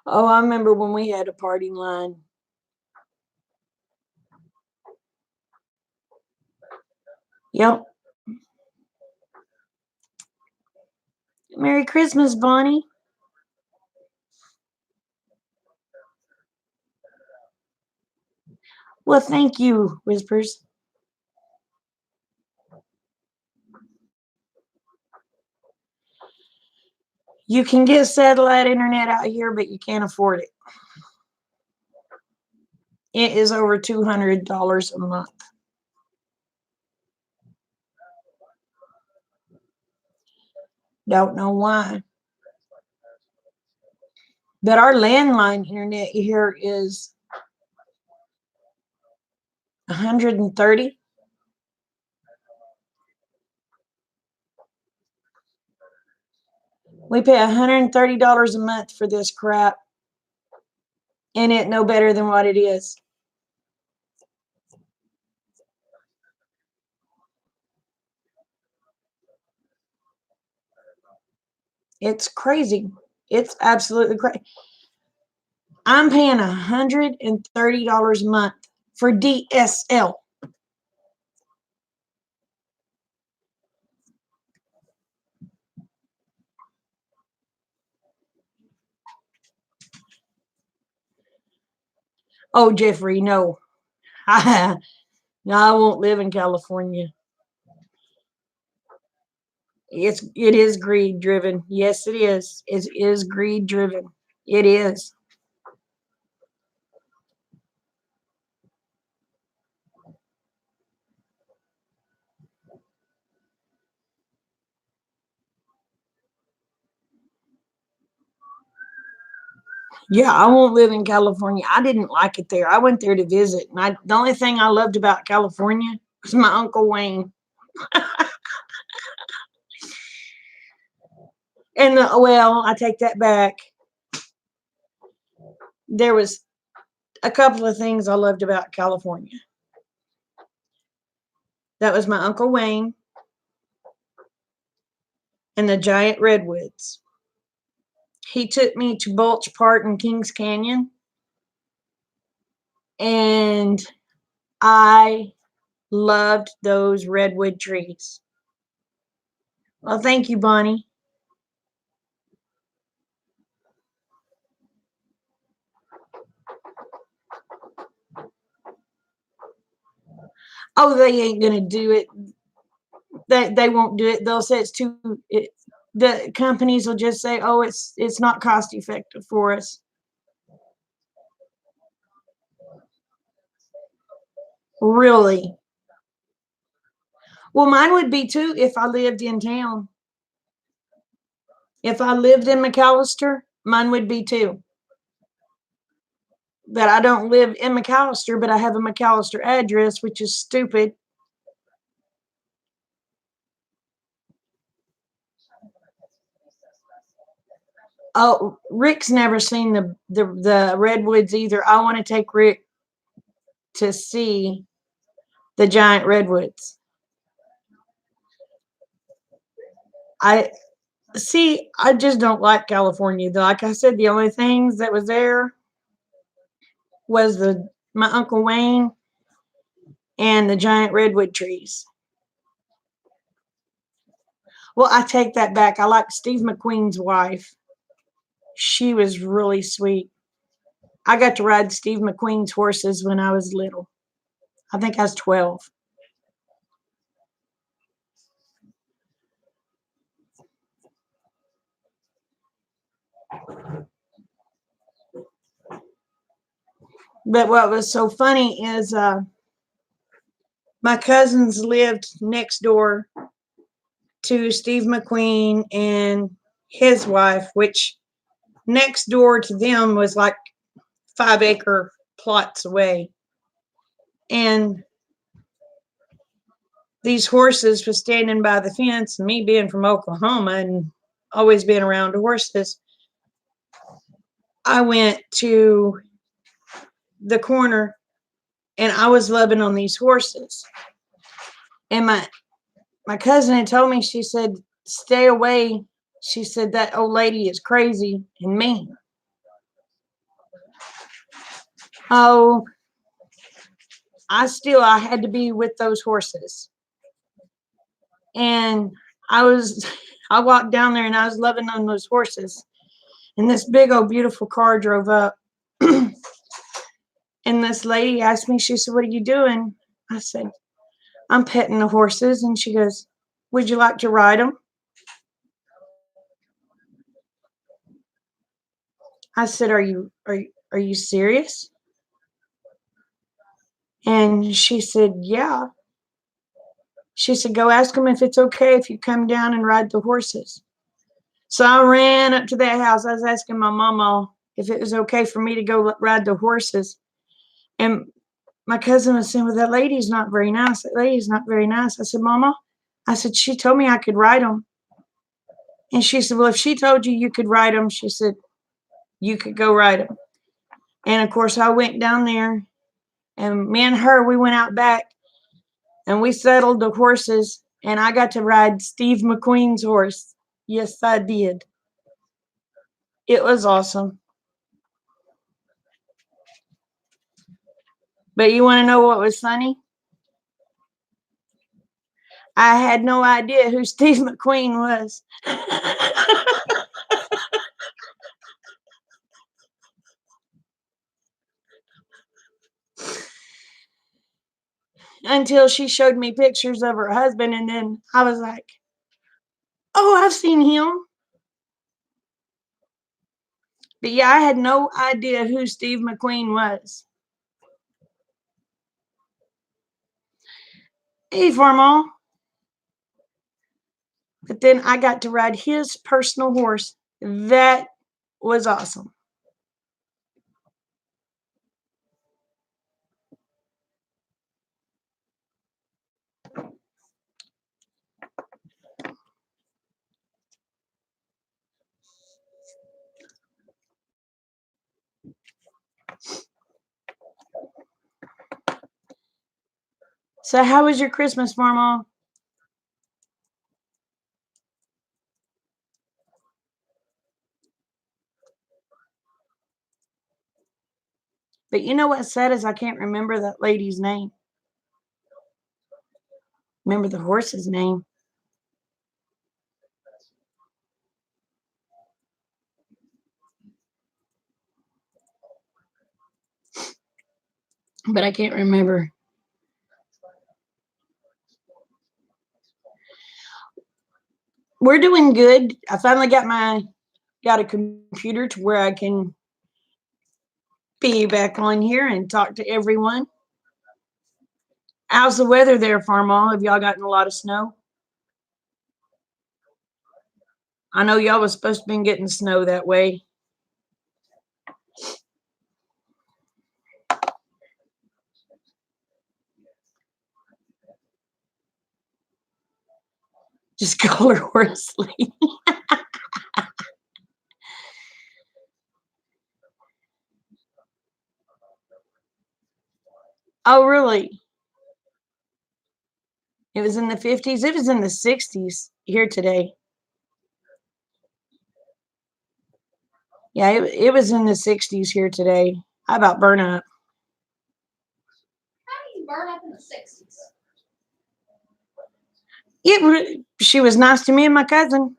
Oh, I remember when we had a party line. Yep. Merry Christmas, Bonnie. Well, thank you, Whispers. You can get satellite internet out here, but you can't afford it. It is over $200 a month. Don't know why. But our landline internet here is 130. We pay $130 a month for this crap. And it no better than what it is. It's crazy. It's absolutely crazy. I'm paying $130 a month for DSL. Oh, Jeffrey, no. No, I won't live in California. It is greed driven. Yes, it is. It is greed driven. It is. Yeah, I won't live in California. I didn't like it there. I went there to visit, and the only thing I loved about California was my Uncle Wayne. And well, I take that back. There was a couple of things I loved about California. That was my Uncle Wayne and the giant redwoods. He took me to Bulch Park and Kings Canyon, and I loved those redwood trees. Well, thank you, Bonnie. Oh, they ain't gonna do it. They won't do it. They'll say it's too. The companies will just say, "Oh, it's not cost effective for us." Really? Well, mine would be too if I lived in town. If I lived in McAllister, mine would be too. But I don't live in McAllister, but I have a McAllister address, which is stupid. Oh, Rick's never seen the redwoods either. I want to take Rick to see the giant redwoods. I see. I just don't like California though. Like I said, the only things that was there was my Uncle Wayne and the giant redwood trees. Well, I take that back. I like Steve McQueen's wife. She was really sweet. I got to ride Steve McQueen's horses when I was little. I think I was 12. But what was so funny is my cousins lived next door to Steve McQueen and his wife, which next door to them was like 5-acre plots away. And these horses were standing by the fence, and me being from Oklahoma and always being around horses, I went to the corner and I was loving on these horses. And my cousin had told me, she said, stay away. She said, that old lady is crazy and mean. Oh, I had to be with those horses. And I walked down there and I was loving on those horses. And this big old beautiful car drove up. And this lady asked me, she said, what are you doing? I said, I'm petting the horses. And she goes, would you like to ride them? I said, are you serious? And she said, yeah. She said, go ask them if it's okay if you come down and ride the horses. So I ran up to that house. I was asking my mama if it was okay for me to go ride the horses. And my cousin was saying, well, that lady's not very nice. That lady's not very nice. I said, Mama, I said, she told me I could ride them. And she said, well, if she told you could ride them, she said, you could go ride them. And of course, I went down there, and me and her, we went out back and we settled the horses, and I got to ride Steve McQueen's horse. Yes, I did. It was awesome. But you want to know what was funny? I had no idea who Steve McQueen was. Until she showed me pictures of her husband, and then I was like, oh, I've seen him. But yeah, I had no idea who Steve McQueen was. Hey, Formal. But then I got to ride his personal horse. That was awesome. So how was your Christmas, Mama? But you know what's sad is I can't remember that lady's name. Remember the horse's name. But I can't remember. We're doing good. I finally got a computer to where I can be back on here and talk to everyone. How's the weather there, Farmall? Have y'all gotten a lot of snow? I know y'all was supposed to be getting snow that way. Just call her Horsley. Oh, really? It was in the 50s. It was in the 60s here today. Yeah, it was in the 60s here today. How about burn up? How do you burn up in the 60s? She was nice to me and my cousin.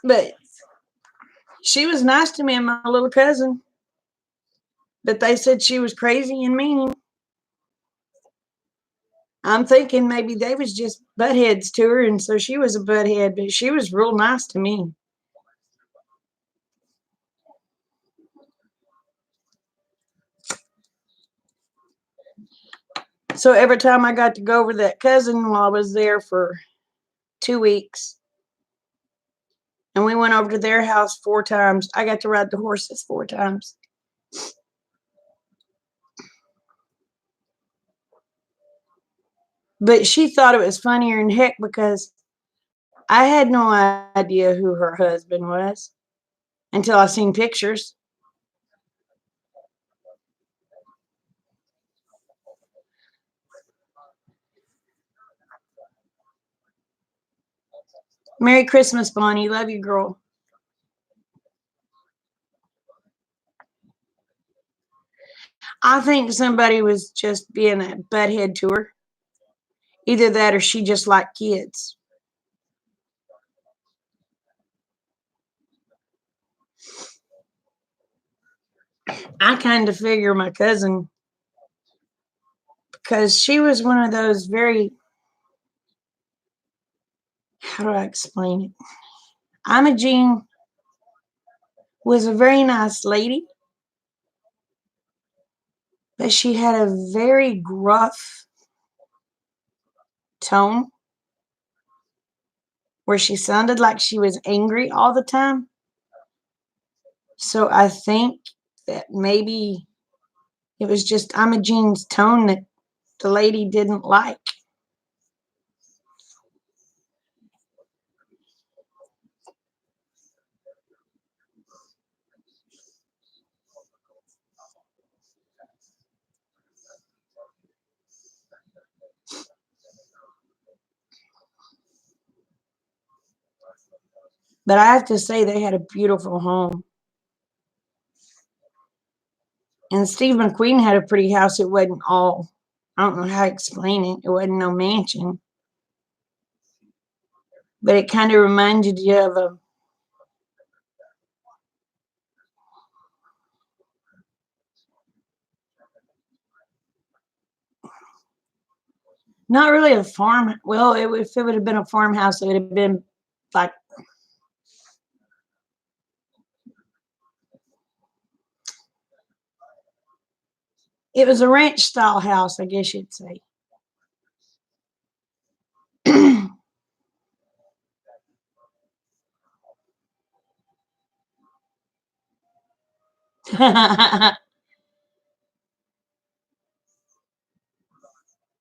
But she was nice to me and my little cousin. But they said she was crazy and mean. I'm thinking maybe they was just butt heads to her, and so she was a butt head, but she was real nice to me. So every time I got to go over to that cousin while I was there for 2 weeks, and we went over to their house 4 times, I got to ride the horses 4 times. But she thought it was funnier than heck because I had no idea who her husband was until I seen pictures. Merry Christmas, Bonnie. Love you, girl. I think somebody was just being a butthead to her. Either that or she just liked kids. I kind of figure my cousin, because she was one of those very, how do I explain it? Imogene was a very nice lady, but she had a very gruff tone where she sounded like she was angry all the time. So I think that maybe it was just Imogene's tone that the lady didn't like. But I have to say they had a beautiful home. And Steve McQueen had a pretty house. It wasn't all, I don't know how to explain it. It wasn't no mansion. But it kind of reminded you of a, not really a farm. Well, if it would have been a farmhouse, it would have been like, it was a ranch style house, I guess you'd say.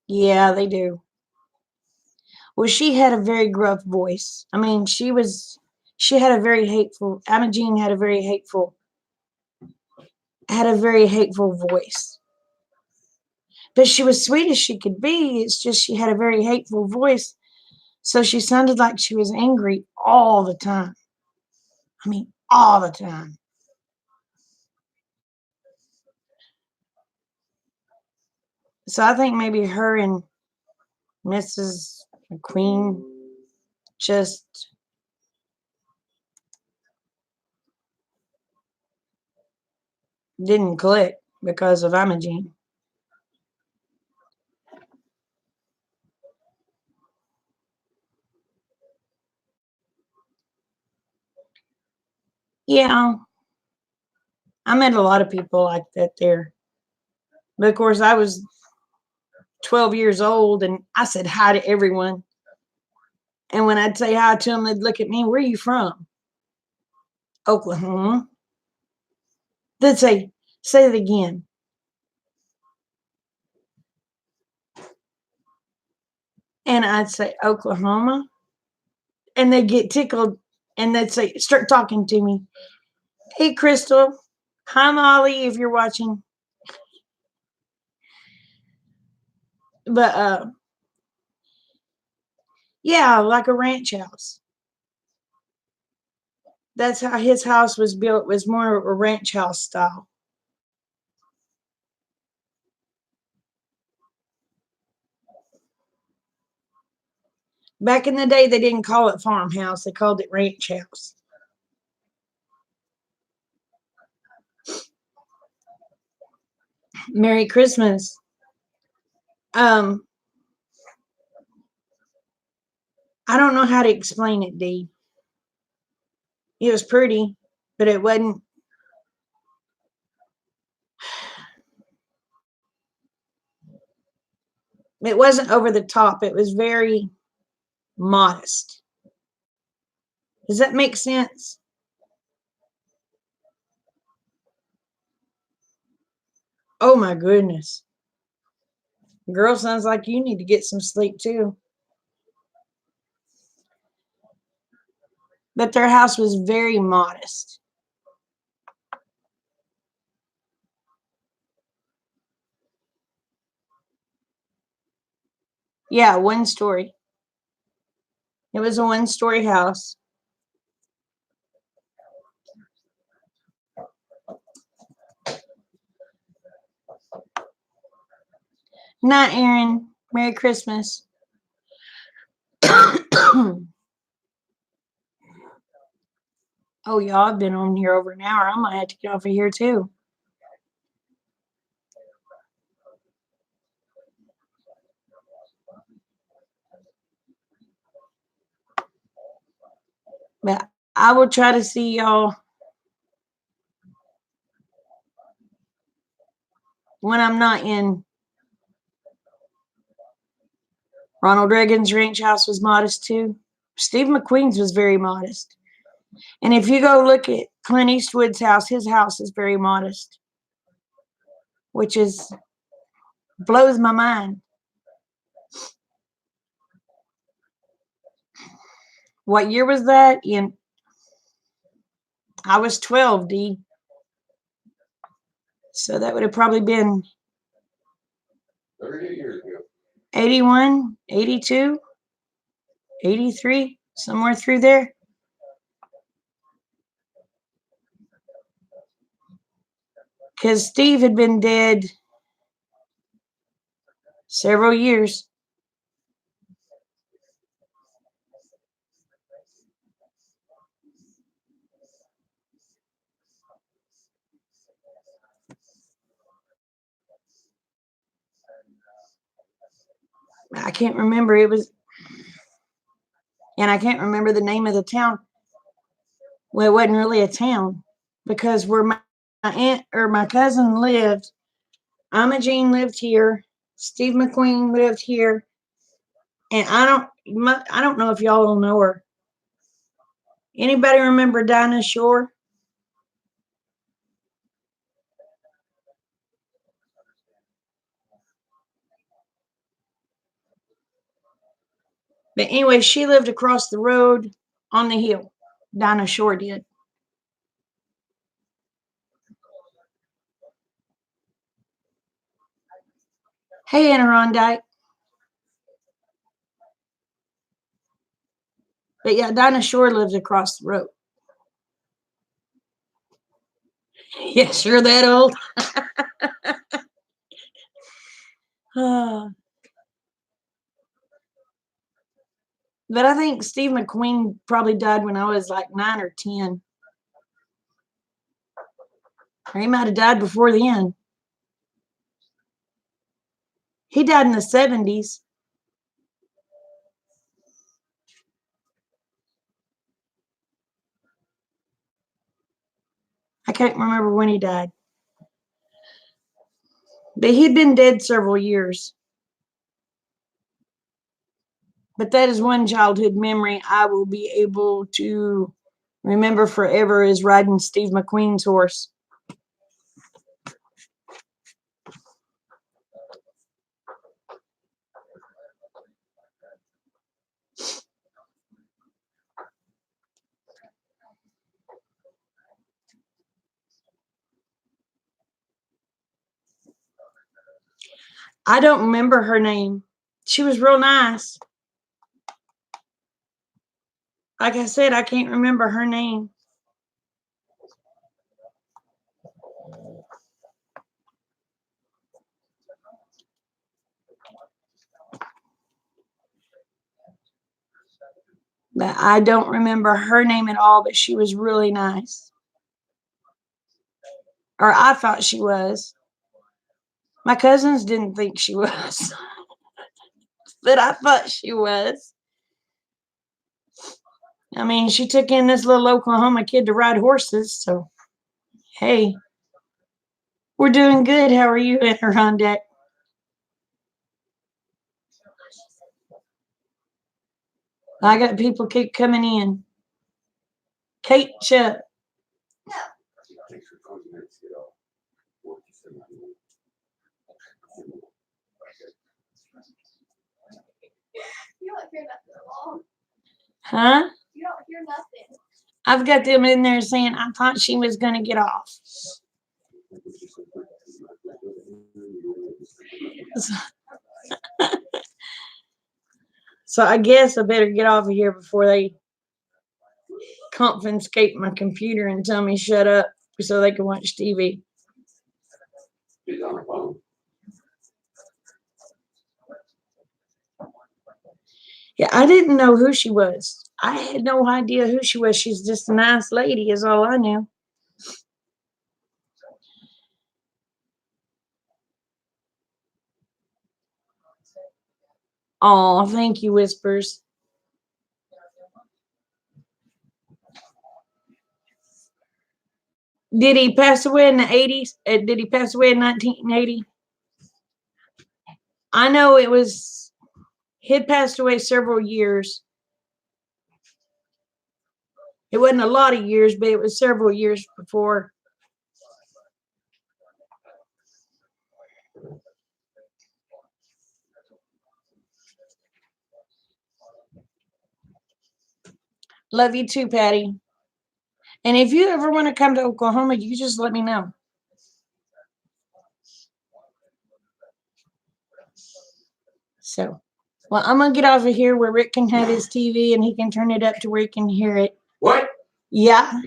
Yeah, they do. Well, she had a very gruff voice. I mean, she had a very hateful, Imogene had a very hateful had a very hateful voice. But she was sweet as she could be. It's just she had a very hateful voice. So she sounded like she was angry all the time. I mean, all the time. So I think maybe her and Mrs. McQueen just didn't click because of Imogene. Yeah, I met a lot of people like that there. But of course, I was 12 years old and I said hi to everyone. And when I'd say hi to them, they'd look at me, where are you from? Oklahoma. They'd say it again. And I'd say, Oklahoma. And they'd get tickled and they'd say, start talking to me. Hey, Crystal. Hi, Molly, if you're watching. But yeah, like a ranch house. That's how his house was built. It was more of a ranch house style. Back in the day, they didn't call it farmhouse. They called it ranch house. Merry Christmas. I don't know how to explain it, Dee. It was pretty, but it wasn't. It wasn't over the top. It was very modest. Does that make sense? Oh my goodness. Girl, sounds like you need to get some sleep too. But their house was very modest. Yeah, one story. It was a one-story house. Night, Aaron. Merry Christmas. Oh, y'all, I've been on here over an hour. I might have to get off of here too. But I will try to see y'all when I'm not in. Ronald Reagan's ranch house was modest too. Steve McQueen's was very modest. And if you go look at Clint Eastwood's house, his house is very modest, which is blows my mind. What year was that? I was 12, D. So that would have probably been 38 years ago. 81, 82, 83, somewhere through there. Because Steve had been dead several years. I can't remember. And I can't remember the name of the town. Well, it wasn't really a town because where my aunt or my cousin lived, Imogene lived here, Steve McQueen lived here, and I don't know if y'all will know her. Anybody remember Dinah Shore? But anyway, she lived across the road on the hill. Dinah Shore did. Hey, Adirondack. But yeah, Dinah Shore lives across the road. Yes, you're that old. But I think Steve McQueen probably died when I was like 9 or 10. Or he might have died before then. He died in the 70s. I can't remember when he died. But he'd been dead several years. But that is one childhood memory I will be able to remember forever, is riding Steve McQueen's horse. I don't remember her name. She was real nice. Like I said, I can't remember her name. But I don't remember her name at all, but she was really nice. Or I thought she was. My cousins didn't think she was. But I thought she was. I mean, she took in this little Oklahoma kid to ride horses, so hey. We're doing good. How are you, Adirondack? I got people keep coming in. Kate Chuck. Takes her 20 minutes to get off. 47 minutes. You don't hear nothing at all. Huh? You don't hear nothing. I've got them in there saying I thought she was going to get off. So I guess I better get off of here before they confiscate my computer and tell me shut up so they can watch TV. He's on the phone. Yeah, I didn't know who she was. I had no idea who she was. She's just a nice lady is all I knew. Oh, thank you, Whispers. Did he pass away in the 80s? Did he pass away in 1980? I know it was, he'd passed away several years. It wasn't a lot of years, but it was several years before. Love you too, Patty. And if you ever want to come to Oklahoma, you just let me know. So, well, I'm going to get off of here where Rick can have his TV and he can turn it up to where he can hear it. What? Yeah.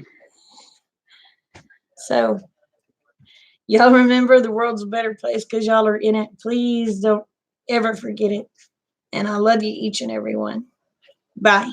So, y'all remember the world's a better place because y'all are in it. Please don't ever forget it. And I love you each and every one. Bye.